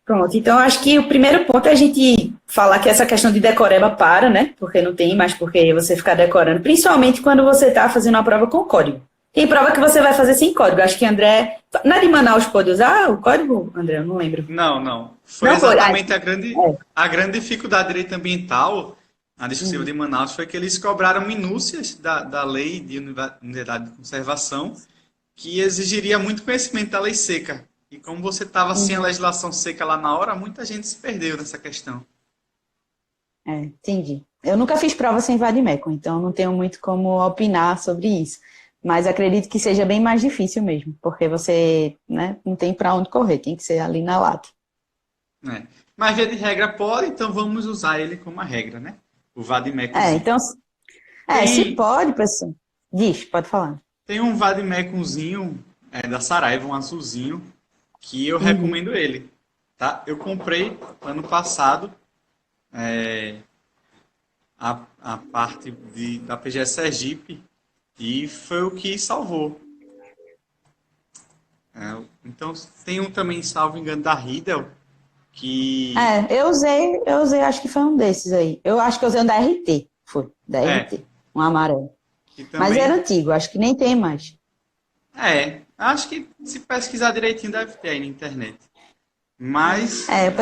Pronto, então acho que o primeiro ponto é a gente falar que essa questão de decoreba para, né? Porque não tem mais por que você ficar decorando, principalmente quando você está fazendo uma prova com código. Tem prova que você vai fazer sem código. Acho que André. Na de Manaus pôde usar o código, André? Eu não lembro. Não, não. Foi Não pôde. exatamente É. a grande dificuldade de direito ambiental na discussão de Manaus foi que eles cobraram minúcias da lei de unidade de conservação que exigiria muito conhecimento da lei seca. E como você estava sem a legislação seca lá na hora, muita gente se perdeu nessa questão. Entendi. Eu nunca fiz prova sem vadimeco, então não tenho muito como opinar sobre isso. Mas acredito que seja bem mais difícil mesmo, porque você, né, não tem para onde correr, tem que ser ali na lata. Né? Mas via de regra pode, então vamos usar ele como a regra, né? O vadimecozinho. Então, se pode, pessoal. Diz, pode falar. Tem um vadimecozinho da Saraiva, um azulzinho, que eu recomendo ele. Tá? Eu comprei ano passado a parte da PGE Sergipe e foi o que salvou. Então tem um também, salvo engano, da Riddle, que... Eu usei, acho que foi um desses aí. Eu acho que eu usei um da RT, foi, da RT, um amarelo. que também, Mas era antigo, acho que nem tem mais. acho que se pesquisar direitinho deve ter aí na internet. Mas... O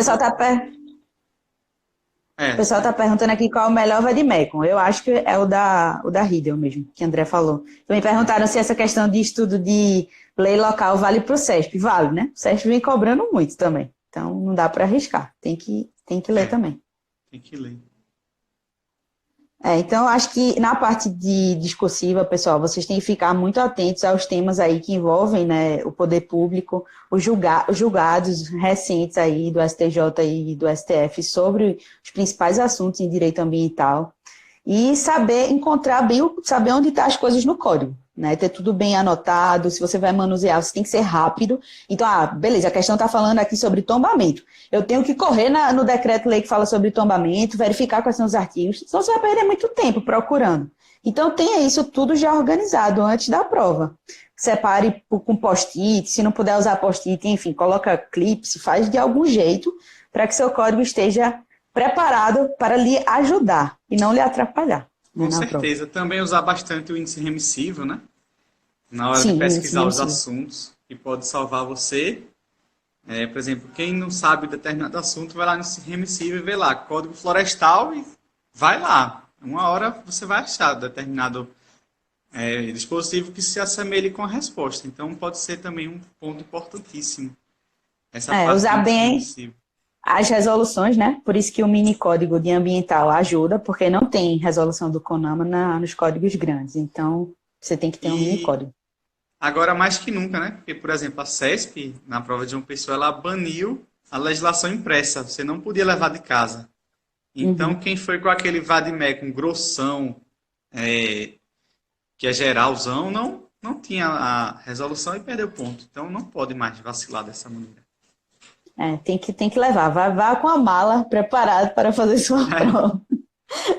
pessoal tá perguntando aqui qual é o melhor vademecum. Eu acho que é o da Riddle mesmo, que o André falou. Me perguntaram se essa questão de estudo de lei local vale para o CESP. Vale, né? O CESP vem cobrando muito também. Então, não dá para arriscar. Tem que ler também. Tem que ler. Então, acho que na parte de discursiva, pessoal, vocês têm que ficar muito atentos aos temas aí que envolvem, né, o poder público, os julgados recentes aí do STJ e do STF sobre os principais assuntos em direito ambiental e saber encontrar bem, saber onde estão as coisas no código, né, ter tudo bem anotado. Se você vai manusear, você tem que ser rápido. Então, beleza, a questão está falando aqui sobre tombamento. Eu tenho que correr no decreto-lei que fala sobre tombamento, verificar quais são os artigos, senão você vai perder muito tempo procurando. Então, tenha isso tudo já organizado antes da prova. Separe com post-it, se não puder usar post-it, enfim, coloca clips, faz de algum jeito para que seu código esteja preparado para lhe ajudar e não lhe atrapalhar. Com certeza. Também usar bastante o índice remissivo, né? Na hora de pesquisar os assuntos, que pode salvar você. Por exemplo, quem não sabe determinado assunto, vai lá no remissivo e vê lá, código florestal e vai lá. Uma hora você vai achar determinado dispositivo que se assemelhe com a resposta. Então, pode ser também um ponto importantíssimo. Essa parte usar do bem remissivo. as resoluções, né? Por isso que o mini código de ambiental ajuda, porque não tem resolução do CONAMA nos códigos grandes. Então, você tem que ter um mini E código. agora mais que nunca, né? Porque, por exemplo, a CESP, na prova de uma pessoa, ela baniu a legislação impressa. Você não podia levar de casa. Então, Uhum. quem foi com aquele vademecum grossão, é, que é geralzão, não tinha a resolução e perdeu ponto. Então, não pode mais vacilar dessa maneira. Tem que levar. Vá com a mala preparado para fazer sua prova.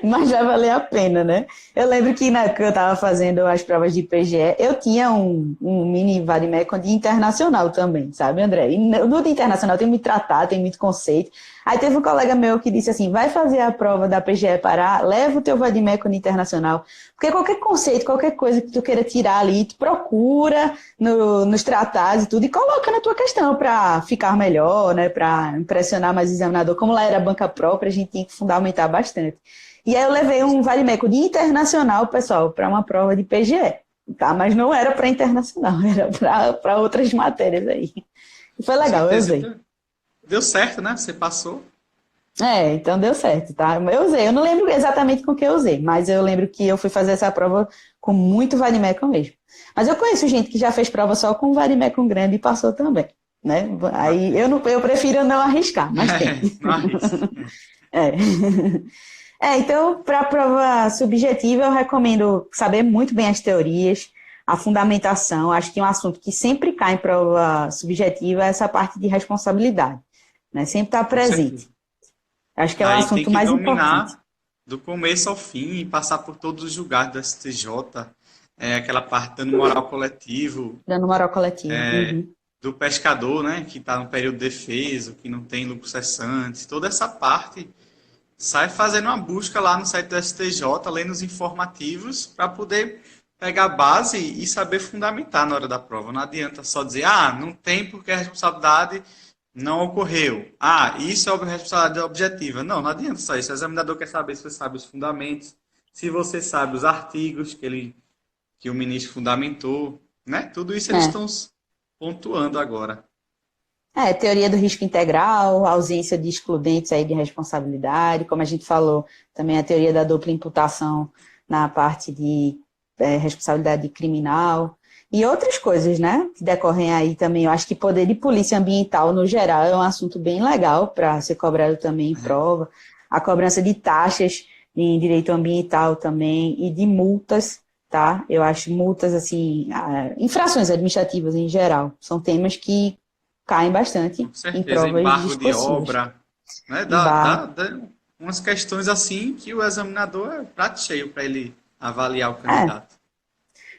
Mas vai valer a pena, né? Eu lembro que na época que eu estava fazendo as provas de IPGE, eu tinha um mini vademecum de internacional também, sabe, André? E no de internacional tem muito tratado, tem muito conceito. Aí teve um colega meu que disse assim, vai fazer a prova da PGE Pará, leva o teu vademecum de internacional, porque qualquer conceito, qualquer coisa que tu queira tirar ali, tu procura nos tratados e tudo, e coloca na tua questão para ficar melhor, né? Para impressionar mais o examinador. Como lá era banca própria, a gente tinha que fundamentar bastante. E aí eu levei um vademecum de internacional, pessoal, para uma prova de PGE, tá? Mas não era para internacional, era para outras matérias aí. E foi Com legal, eu certeza. usei. Deu certo, né? Você passou. Então deu certo, tá? Eu usei, eu não lembro exatamente com que eu usei, mas eu lembro que eu fui fazer essa prova com muito vademecum mesmo. Mas eu conheço gente que já fez prova só com vademecum grande e passou também, né? Aí Bacana. eu prefiro não arriscar, mas tem. Não arrisca. É. Então, para a prova subjetiva, eu recomendo saber muito bem as teorias, a fundamentação. Acho que um assunto que sempre cai em prova subjetiva é essa parte de responsabilidade, né? Sempre está Com certeza. presente. Acho que é o Aí tem assunto que mais importante. dominar do começo ao fim e passar por todos os julgados do STJ, aquela parte dando moral coletivo, Dando moral coletiva. Uhum. do pescador, né, que está no período de defesa, que não tem lucro cessante, toda essa parte. Sai fazendo uma busca lá no site do STJ, lendo os informativos, para poder pegar a base e saber fundamentar na hora da prova. Não adianta só dizer, não tem porque a responsabilidade não ocorreu. Isso é responsabilidade objetiva. Não adianta só isso. O examinador quer saber se você sabe os fundamentos, se você sabe os artigos que o ministro fundamentou, né? Tudo isso eles É. estão pontuando agora. Teoria do risco integral, ausência de excludentes aí de responsabilidade, como a gente falou, também a teoria da dupla imputação na parte de responsabilidade criminal e outras coisas, né, que decorrem aí também. Eu acho que poder de polícia ambiental, no geral, é um assunto bem legal para ser cobrado também em prova. A cobrança de taxas em direito ambiental também e de multas, tá? Eu acho multas, assim, infrações administrativas em geral, são temas que caem bastante Com em certeza, provas embargo de discursivas. obra, né? Embargo. Dá umas questões assim que o examinador é prato cheio para ele avaliar o É, candidato, né?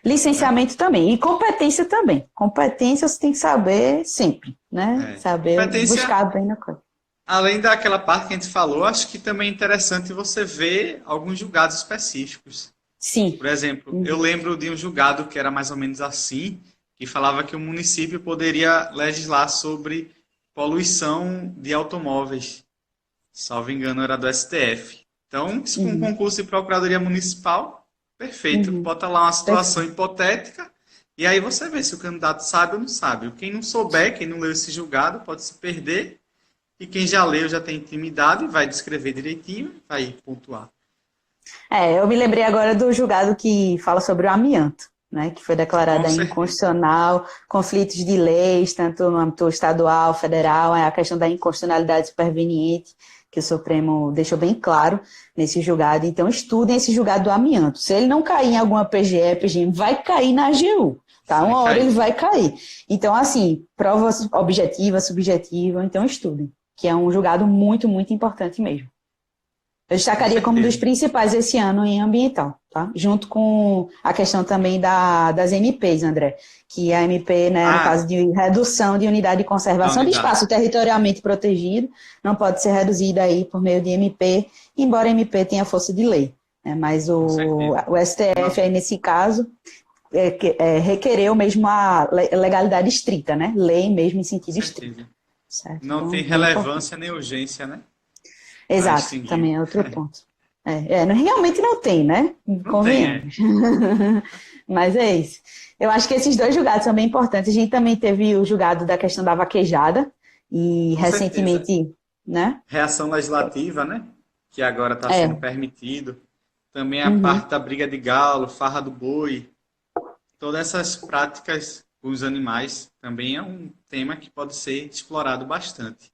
licenciamento também. E competência também. Competência você tem que saber sempre, né? Saber Competência, buscar bem na coisa. além daquela parte que a gente falou, acho que também é interessante você ver alguns julgados específicos. Sim. Por exemplo, eu Uhum. lembro de um julgado que era mais ou menos assim, que falava que o município poderia legislar sobre poluição de automóveis. Salvo engano, era do STF. Então, se com um Uhum. concurso de procuradoria municipal, perfeito. Uhum. Bota lá uma situação Perfeito. hipotética e aí você vê se o candidato sabe ou não sabe. Quem não souber, quem não leu esse julgado, pode se perder. E quem já leu, já tem intimidade, vai descrever direitinho, vai pontuar. Eu me lembrei agora do julgado que fala sobre o amianto, né? Que foi Com declarado aí certeza. inconstitucional, conflitos de leis, tanto no âmbito estadual, federal, a questão da inconstitucionalidade superveniente, que o Supremo deixou bem claro nesse julgado. Então, estudem esse julgado do amianto. Se ele não cair em alguma PGE, PGM, vai cair na AGU, tá? Vai Uma hora ele cair. vai cair. Então, assim, prova objetiva, subjetiva, então estudem, que é um julgado muito, muito importante mesmo. Eu Com destacaria como um dos certeza. principais esse ano em ambiental, tá? Junto com a questão também das MPs, André, que a MP, né, no caso de redução de unidade de Da conservação de unidade. espaço territorialmente protegido, não pode ser reduzida aí por meio de MP, embora a MP tenha força de lei, né? Mas Com certeza. o STF Não, aí nesse caso requereu mesmo a legalidade estrita, né? Lei mesmo em com sentido estrito, certeza. certo? Não Então, tem bem importante. relevância nem urgência, né? Para Exato, extinguir. também é outro ponto. Realmente não tem, né? Não tem, Convenhamos. Mas é isso. Eu acho que esses dois julgados são bem importantes. A gente também teve o julgado da questão da vaquejada, e Com certeza. né? Reação legislativa, né? Que agora está É. sendo permitido. Também a Uhum. parte da briga de galo, farra do boi. Todas essas práticas com os animais também é um tema que pode ser explorado bastante.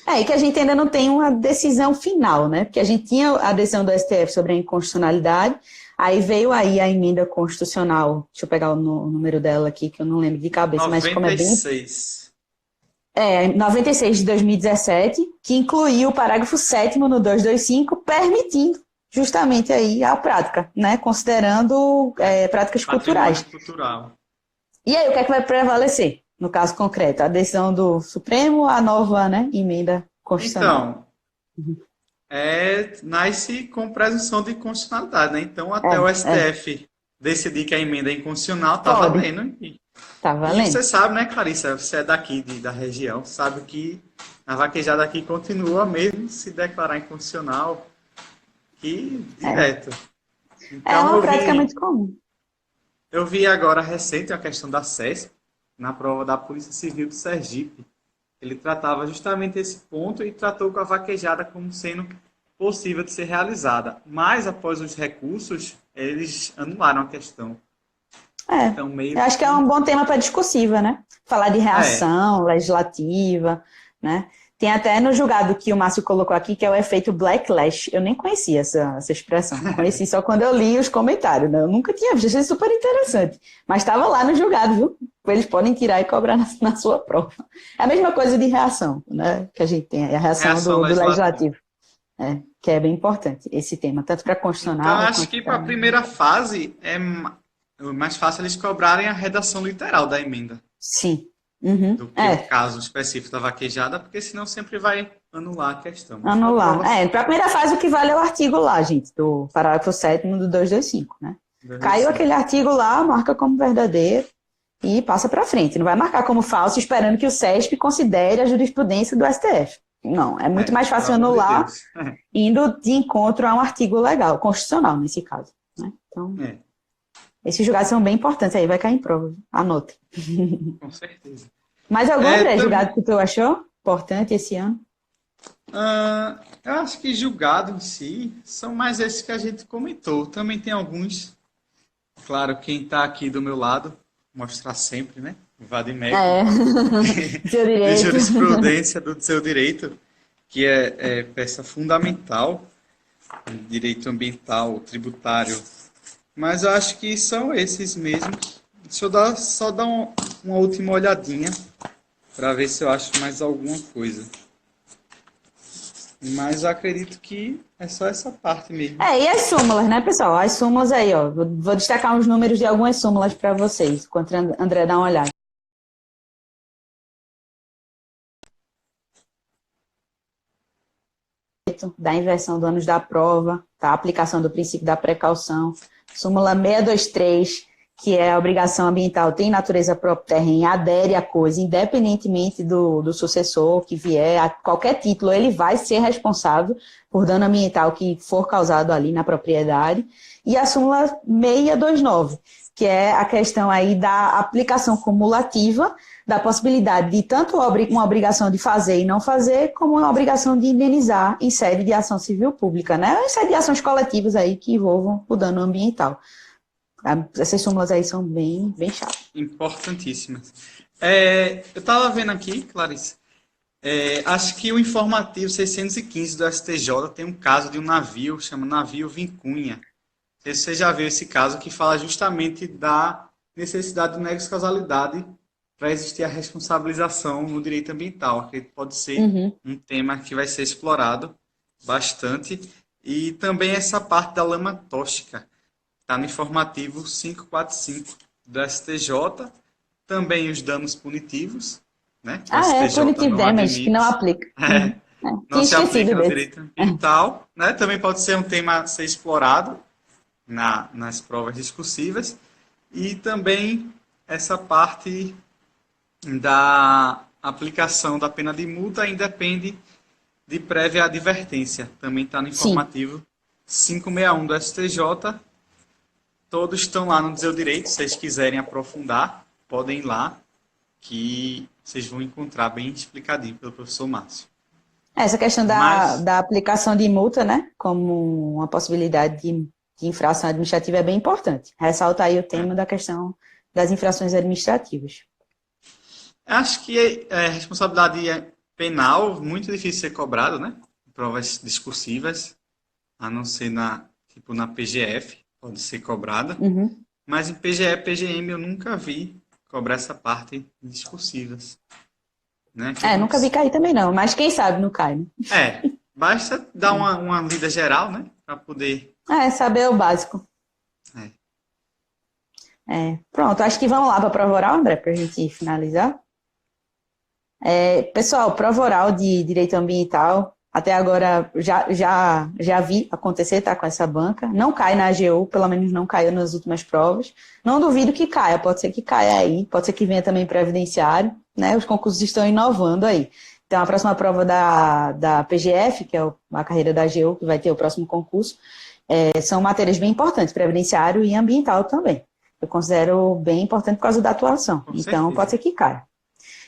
E que a gente ainda não tem uma decisão final, né? Porque a gente tinha a decisão do STF sobre a inconstitucionalidade, aí veio aí a emenda constitucional, deixa eu pegar o número dela aqui, que eu não lembro de cabeça, mas como é bem... 96. 96 de 2017, que incluiu o parágrafo 7º no 225, permitindo justamente aí a prática, né? Considerando práticas culturais. Patrimônio cultural. E aí, o que é que vai prevalecer? No caso concreto, a decisão do Supremo, a nova, né, emenda constitucional. Então, nasce com presunção de constitucionalidade, né? Então, até o STF decidir que a emenda é inconstitucional, está valendo. Tá valendo. E você sabe, né, Clarissa? Você é daqui, da região, sabe que a vaquejada aqui continua mesmo se declarar inconstitucional que direto. Então, é uma prática muito comum. Eu vi agora recente a questão da CESP, na prova da Polícia Civil do Sergipe. Ele tratava justamente esse ponto e tratou com a vaquejada como sendo possível de ser realizada. Mas, após os recursos, eles anularam a questão. Então, eu acho que é um bom tema para discursiva, né? Falar de reação legislativa, né? Tem até no julgado que o Márcio colocou aqui, que é o efeito backlash. Eu nem conhecia essa expressão. Conheci só quando eu li os comentários, né? Eu nunca tinha visto, achei super interessante. Mas estava lá no julgado, viu? Eles podem tirar e cobrar na sua prova. É a mesma coisa de reação, né? Que a gente tem, a reação do legislativo. Que é bem importante esse tema, tanto para constitucional... Então, acho que para a primeira fase é mais fácil eles cobrarem a redação literal da emenda. Sim. Do que o caso específico da vaquejada, porque senão sempre vai anular a questão. Anular. Para a primeira fase, o que vale é o artigo lá, gente, do parágrafo 7º do 225, né? 225. Caiu aquele artigo lá, marca como verdadeiro e passa para frente. Não vai marcar como falso, esperando que o SESP considere a jurisprudência do STF. Não, é muito mais fácil anular indo de encontro a um artigo legal, constitucional, nesse caso. Né? Então, esses julgados são bem importantes aí, vai cair em prova. Anote. Com certeza. Mais algum, André, julgado que tu achou importante esse ano? Eu acho que julgado em si são mais esses que a gente comentou. Também tem alguns, claro, quem está aqui do meu lado, mostrar sempre, né? Vadimec. Seu direito. De jurisprudência do seu direito, que é peça fundamental, direito ambiental, tributário. Mas eu acho que são esses mesmos. Deixa eu só dar uma última olhadinha para ver se eu acho mais alguma coisa. Mas eu acredito que é só essa parte mesmo. E as súmulas, né, pessoal? As súmulas aí, ó. Vou destacar uns números de algumas súmulas para vocês, enquanto o André dá uma olhada. Da inversão do ônus da prova, tá? A aplicação do princípio da precaução. Súmula 623, que é a obrigação ambiental, tem natureza própria terrena, adere à coisa, independentemente do sucessor que vier, a qualquer título, ele vai ser responsável por dano ambiental que for causado ali na propriedade. E a súmula 629, que é a questão aí da aplicação cumulativa, da possibilidade de tanto uma obrigação de fazer e não fazer, como uma obrigação de indenizar em sede de ação civil pública, né? Em sede de ações coletivas aí que envolvam o dano ambiental. Essas súmulas aí são bem chatas. Importantíssimas. Eu estava vendo aqui, Clarice, acho que o informativo 615 do STJ tem um caso de um navio, chama navio Vincunha. Você já viu esse caso que fala justamente da necessidade de nexo causalidade para existir a responsabilização no direito ambiental. Que pode ser um tema que vai ser explorado bastante. E também essa parte da lama tóxica. Está no informativo 545 do STJ. Também os danos punitivos. Né? Punitive damage, que não aplica. Não se aplica no direito ambiental. Né? Também pode ser um tema a ser explorado nas provas discursivas. E também essa parte da aplicação da pena de multa independe de prévia advertência. Também está no informativo 561 do STJ. Todos estão lá no Seu Direito. Se vocês quiserem aprofundar, podem ir lá, que vocês vão encontrar bem explicadinho pelo professor Márcio. Essa questão Mas, da aplicação de multa, né, como uma possibilidade de infração administrativa é bem importante. Ressalta aí o é, tema da questão das infrações administrativas. acho que responsabilidade penal, muito difícil ser cobrado, né? Provas discursivas, a não ser tipo, na PGF, pode ser cobrada. Uhum. Mas em PGE, PGM eu nunca vi cobrar essa parte discursivas, né? Que Nunca vi cair também não, mas quem sabe não cai, né? basta dar uma lida geral, né? Para poder. Saber o básico. É. Pronto, acho que vamos lá para a prova oral, André, para a gente finalizar. Pessoal, prova oral de direito ambiental, até agora já vi acontecer, tá, com essa banca. Não cai na AGU, pelo menos não caiu nas últimas provas. Não duvido que caia, pode ser que caia aí, pode ser que venha também previdenciário, né? Os concursos estão inovando aí. Então, a próxima prova da PGF, que é a carreira da AGU, que vai ter o próximo concurso, são matérias bem importantes, previdenciário e ambiental também. Eu considero bem importante por causa da atuação. Com Então, certeza. pode ser que caia.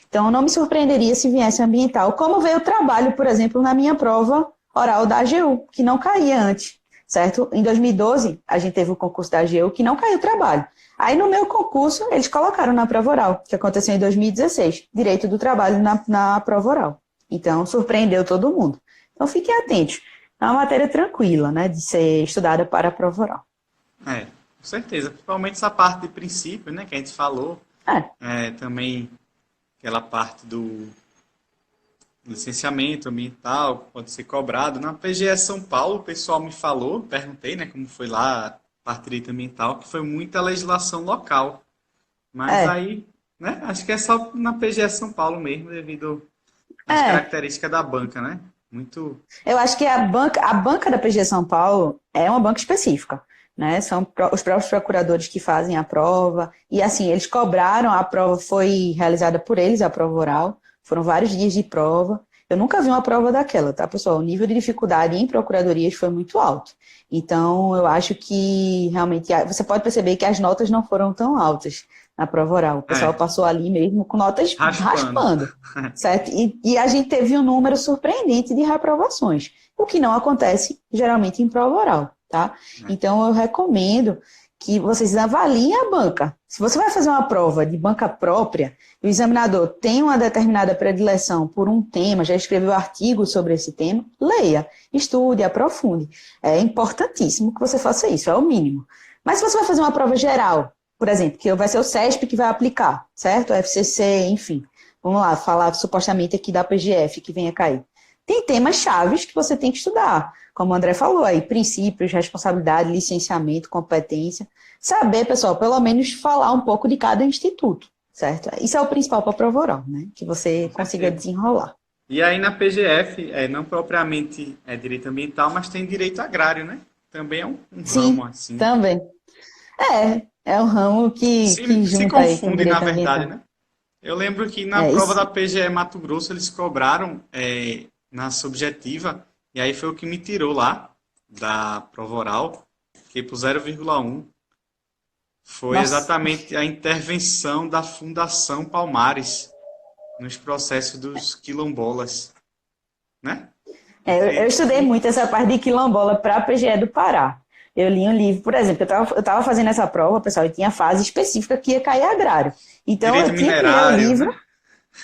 Então, não me surpreenderia se viesse ambiental, como veio o trabalho, por exemplo, na minha prova oral da AGU, que não caía antes, certo? Em 2012, a gente teve o concurso da AGU que não caiu o trabalho. Aí, no meu concurso, eles colocaram na prova oral, que aconteceu em 2016, direito do trabalho na prova oral. Então, surpreendeu todo mundo. Então, fiquem atentos. É uma matéria tranquila, né, de ser estudada para a prova oral. Com certeza. Principalmente essa parte de princípio, né? Que a gente falou. Também aquela parte do licenciamento ambiental, pode ser cobrado. Na PGE São Paulo, o pessoal me falou, perguntei, né, como foi lá a parte de direito ambiental, que foi muita legislação local. Mas aí, né, acho que é só na PGE São Paulo mesmo, devido às características da banca, né? Muito. Eu acho que a banca da PGE São Paulo é uma banca específica, né? São os próprios procuradores que fazem a prova, e assim, eles cobraram, a prova foi realizada por eles, a prova oral, foram vários dias de prova. Eu nunca vi uma prova daquela, tá, pessoal? O nível de dificuldade em procuradorias foi muito alto. Então, eu acho que realmente você pode perceber que as notas não foram tão altas na prova oral. O pessoal passou ali mesmo com notas raspando, certo? E a gente teve um número surpreendente de reprovações, o que não acontece geralmente em prova oral, tá? Então, eu recomendo que vocês avaliem a banca. Se você vai fazer uma prova de banca própria, o examinador tem uma determinada predileção por um tema, já escreveu artigos sobre esse tema, leia, estude, aprofunde. É importantíssimo que você faça isso, é o mínimo. Mas se você vai fazer uma prova geral, por exemplo, que vai ser o CESP que vai aplicar, certo? O FCC, enfim. Vamos lá, falar supostamente aqui da PGF que venha cair. Tem temas chaves que você tem que estudar, como o André falou aí, princípios, responsabilidade, licenciamento, competência. Saber, pessoal, pelo menos falar um pouco de cada instituto, certo? Isso é o principal para a prova oral, né? Que você consiga desenrolar. E aí na PGF, não propriamente é direito ambiental, mas tem direito agrário, né? Também é um ramo assim. Também. É um ramo que junta se confunde, aí com direito na verdade, ambiental. né? Eu lembro que na prova da PGE Mato Grosso eles cobraram na subjetiva, e aí foi o que me tirou lá da prova oral, fiquei por 0,1. Foi exatamente a intervenção da Fundação Palmares nos processos dos quilombolas, né? Eu estudei muito essa parte de quilombola para a PGE do Pará. Eu li um livro, por exemplo, eu estava fazendo essa prova, pessoal, e tinha fase específica que ia cair agrário. Então, direito eu tinha que ler o livro. Né?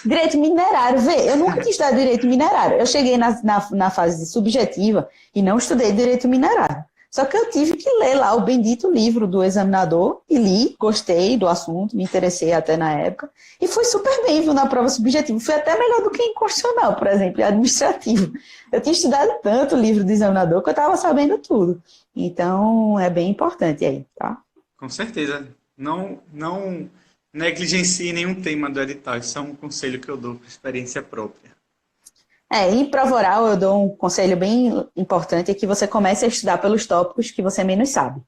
Direito minerário, eu nunca tinha estudado direito minerário. Eu cheguei na fase subjetiva e não estudei direito minerário. Só que eu tive que ler lá o bendito livro do examinador e li, gostei do assunto, me interessei até na época. E foi super bem, viu, na prova subjetiva. Foi até melhor do que em constitucional, por exemplo, e administrativo. Eu tinha estudado tanto o livro do examinador que eu estava sabendo tudo. Então, é bem importante aí, tá? Com certeza. Não negligencie nenhum tema do edital. Isso é um conselho que eu dou por experiência própria. Em prova oral, eu dou um conselho bem importante, é que você comece a estudar pelos tópicos que você menos sabe.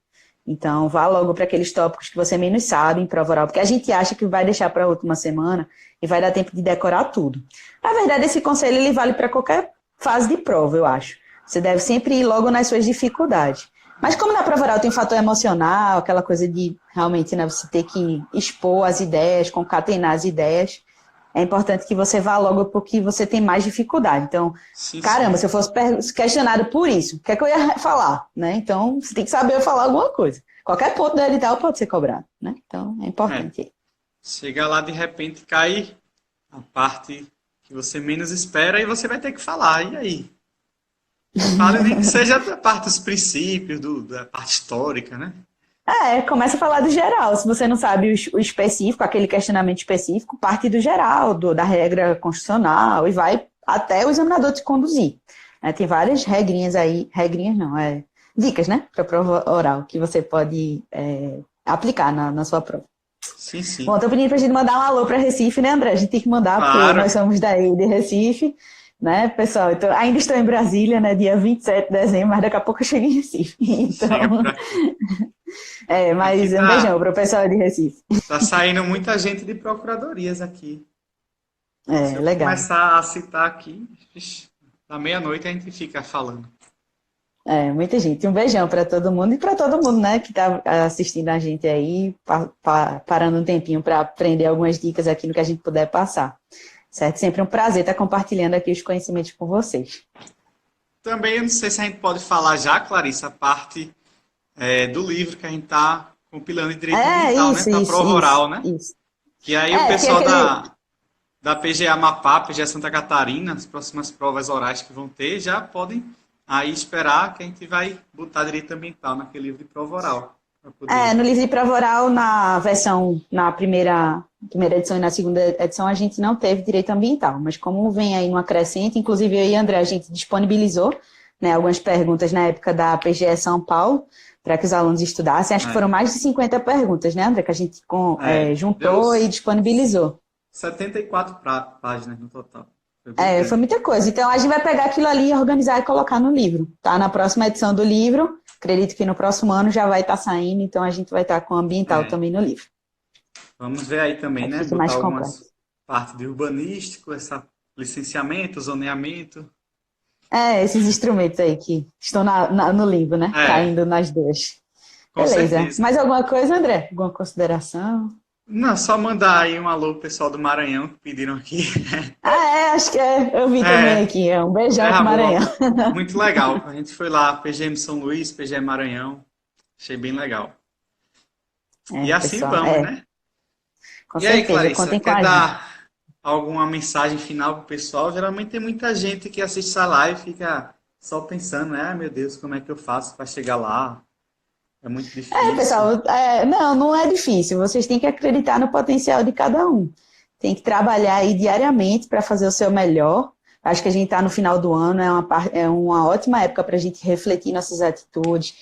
Então, vá logo para aqueles tópicos que você menos sabe em prova oral, porque a gente acha que vai deixar para a última semana e vai dar tempo de decorar tudo. Na verdade, esse conselho ele vale para qualquer fase de prova, eu acho. Você deve sempre ir logo nas suas dificuldades. Mas como na prova oral tem um fator emocional, aquela coisa de realmente, né, você ter que expor as ideias, concatenar as ideias, é importante que você vá logo porque você tem mais dificuldade. Então, Sim, caramba, sim. se eu fosse questionado por isso, o que é que eu ia falar, né? Então, você tem que saber falar alguma coisa. Qualquer ponto do edital pode ser cobrado, né? Então, é É. importante. Chega lá, de repente, cai a parte que você menos espera e você vai ter que falar. E aí? Fale nem que seja da parte dos princípios, da parte histórica, né? Começa a falar do geral. Se você não sabe o específico, aquele questionamento específico, parte do geral, da regra constitucional e vai até o examinador te conduzir. Tem várias regrinhas aí, regrinhas não, dicas, né, para prova oral que você pode aplicar na sua prova. Sim, sim. Bom, tô pedindo pra gente mandar um alô para Recife, né, André? A gente tem que mandar, porque Claro. nós somos daí de Recife, né, pessoal? Então, ainda estou em Brasília, né, dia 27 de dezembro, mas daqui a pouco eu chego em Recife. Chega Então, por aqui. Aqui mas um beijão pro pessoal de Recife. tá saindo muita gente de procuradorias aqui. Se eu Legal. começar a citar aqui, ixi, da meia-noite a gente fica falando. Muita gente. Um beijão para todo mundo e para todo mundo, né, que está assistindo a gente aí, parando um tempinho para aprender algumas dicas aqui no que a gente puder passar. Certo? Sempre um prazer estar compartilhando aqui os conhecimentos com vocês. Também, eu não sei se a gente pode falar já, Clarissa, a parte do livro que a gente está compilando em Direito Ambiental, né? Para a prova oral, né? Isso. Que aí o pessoal da PGA Amapá, PGA Santa Catarina, as próximas provas orais que vão ter, já podem aí esperar que a gente vai botar Direito Ambiental naquele livro de prova oral. No livro de prova oral, na primeira edição e na segunda edição, a gente não teve direito ambiental, mas como vem aí numa crescente, inclusive eu e André, a gente disponibilizou, né, algumas perguntas na época da PGE São Paulo, para que os alunos estudassem. Acho que foram mais de 50 perguntas, né, André, que a gente juntou e disponibilizou. 74 páginas no total. Foi muita coisa. Então, a gente vai pegar aquilo ali, organizar e colocar no livro, tá? Na próxima edição do livro, acredito que no próximo ano já vai estar saindo, então a gente vai estar com o ambiental também no livro. Vamos ver aí também, né? Fica Botar mais algumas partes de urbanístico, licenciamento, zoneamento. Esses instrumentos aí que estão no livro, né? Caindo nas duas. Com Beleza. certeza. Mais alguma coisa, André? Alguma consideração? Não, só mandar aí um alô pro pessoal do Maranhão que pediram aqui. Acho que eu vi também aqui. Um beijão pro Maranhão. Muito legal. A gente foi lá, PGM São Luís, PGM Maranhão. Achei bem legal. E assim pessoal, vamos, né? Com e aí, certeza, Clarissa, quer dar alguma mensagem final pro pessoal? Geralmente tem muita gente que assiste essa live e fica só pensando, meu Deus, como é que eu faço para chegar lá? É muito difícil. Pessoal, não é difícil. Vocês têm que acreditar no potencial de cada um. Tem que trabalhar aí diariamente para fazer o seu melhor. Acho que a gente está no final do ano, é uma ótima época para a gente refletir nossas atitudes,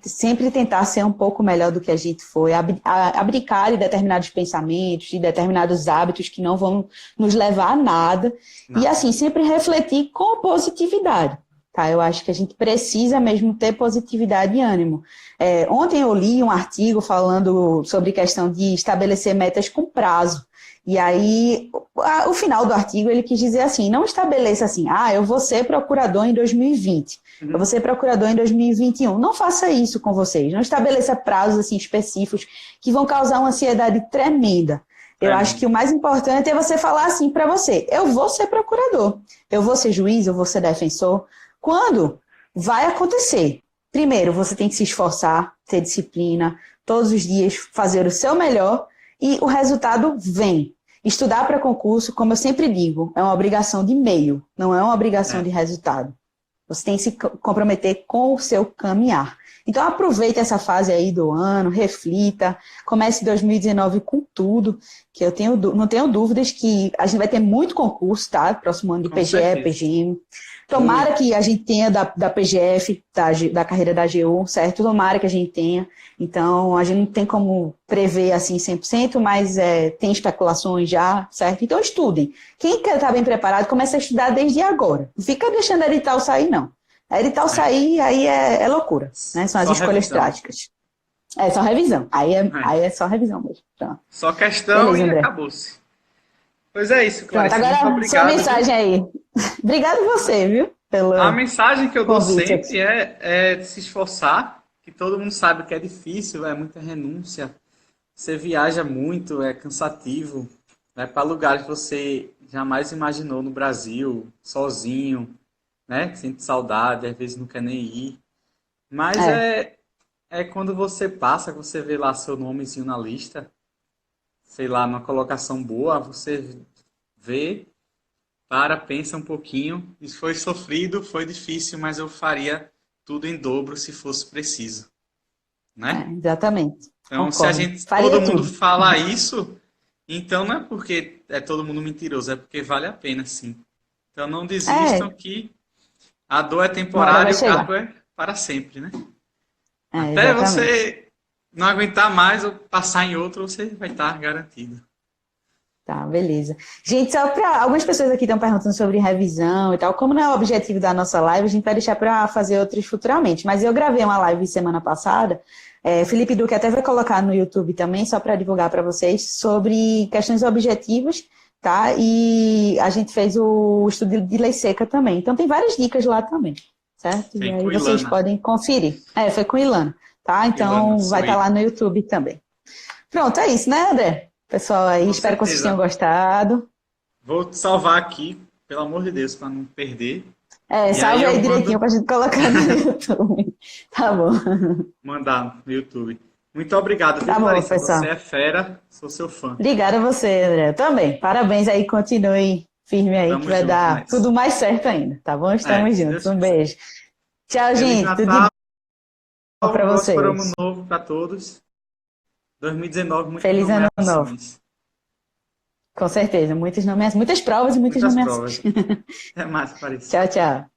sempre tentar ser um pouco melhor do que a gente foi, abdicar de determinados pensamentos, de determinados hábitos que não vão nos levar a nada. Não. E assim, sempre refletir com positividade. Tá, eu acho que a gente precisa mesmo ter positividade e ânimo. Ontem eu li um artigo falando sobre questão de estabelecer metas com prazo. E aí, o final do artigo, ele quis dizer assim, não estabeleça assim, eu vou ser procurador em 2020, eu vou ser procurador em 2021. Não faça isso com vocês, não estabeleça prazos assim, específicos que vão causar uma ansiedade tremenda. Eu acho que o mais importante é você falar assim para você, eu vou ser procurador, eu vou ser juiz, eu vou ser defensor. Quando vai acontecer? Primeiro, você tem que se esforçar, ter disciplina, todos os dias fazer o seu melhor e o resultado vem. Estudar para concurso, como eu sempre digo, é uma obrigação de meio, não é uma obrigação de resultado. Você tem que se comprometer com o seu caminhar. Então, aproveite essa fase aí do ano, reflita, comece 2019 com tudo, que eu não tenho dúvidas que a gente vai ter muito concurso, tá? Próximo ano de PGE, PGM. Tomara que a gente tenha da PGF, da carreira da AGU, certo? Tomara que a gente tenha. Então, a gente não tem como prever assim 100%, mas tem especulações já, certo? Então, estudem. Quem quer estar bem preparado, comece a estudar desde agora. Não fica deixando a edital sair, não. A edital sair, aí é loucura, né? São as escolhas práticas. Só revisão. Aí é só revisão mesmo. Pronto. Só questão. Beleza, e acabou-se. Pois é isso, Clarissa. Pronto, agora muito sua mensagem aí. Obrigado você, viu? A mensagem que eu dou sempre é de se esforçar, que todo mundo sabe que é difícil, é muita renúncia. Você viaja muito, é cansativo. vai para lugares que você jamais imaginou no Brasil, sozinho, né? Sente saudade, às vezes não quer nem ir. Mas É, é quando você passa, que você vê lá seu nomezinho na lista, sei lá, numa colocação boa, você vê, para, pensa um pouquinho. Isso foi sofrido, foi difícil, mas eu faria tudo em dobro se fosse preciso, né? exatamente. Então, se a Concordo. gente, todo Faria mundo tudo. fala isso, então não é porque é todo mundo mentiroso, é porque vale a pena, sim. Então não desistam É, que a dor é uma hora temporária vai e o cargo chegar. é para sempre, né? É, Até exatamente. você não aguentar mais ou passar em outro, você vai estar garantido. Tá, beleza. Gente, só para algumas pessoas aqui estão perguntando sobre revisão e tal. Como não é o objetivo da nossa live, a gente vai deixar para fazer outros futuramente. Mas eu gravei uma live semana passada. Felipe Duque até vai colocar no YouTube também, só para divulgar para vocês, sobre questões objetivas, tá? E a gente fez o estudo de lei seca também. Então tem várias dicas lá também, certo? E Vem aí com vocês Ilana. podem conferir. Foi com Ilana, tá? Ilana Então vai estar lá Suíta. no YouTube também. Pronto, é isso, né, André? Pessoal aí, Com espero que vocês tenham certeza. gostado. Vou te salvar aqui, pelo amor de Deus, para não perder. E aí Salve eu aí direitinho mando pra gente colocar no YouTube. Tá bom. mandar no YouTube. Muito obrigado, viu, Tá bom, Clarissa? Você pessoal. é fera, sou seu fã. Obrigada a você, André. Também. Parabéns aí, continue firme aí, que Tamo vai junto dar nessa. tudo mais certo ainda, tá bom? Estamos Se juntos. Deus Um quiser. beijo. Tchau, Feliz gente. Tudo de Natal, bom pra próspero ano vocês. novo para todos. 2019, muitas Feliz ano novo. nomeações. Com certeza. Muitas provas e muitas Muitas nomeações. provas. Até mais, Clarissa. Tchau, tchau.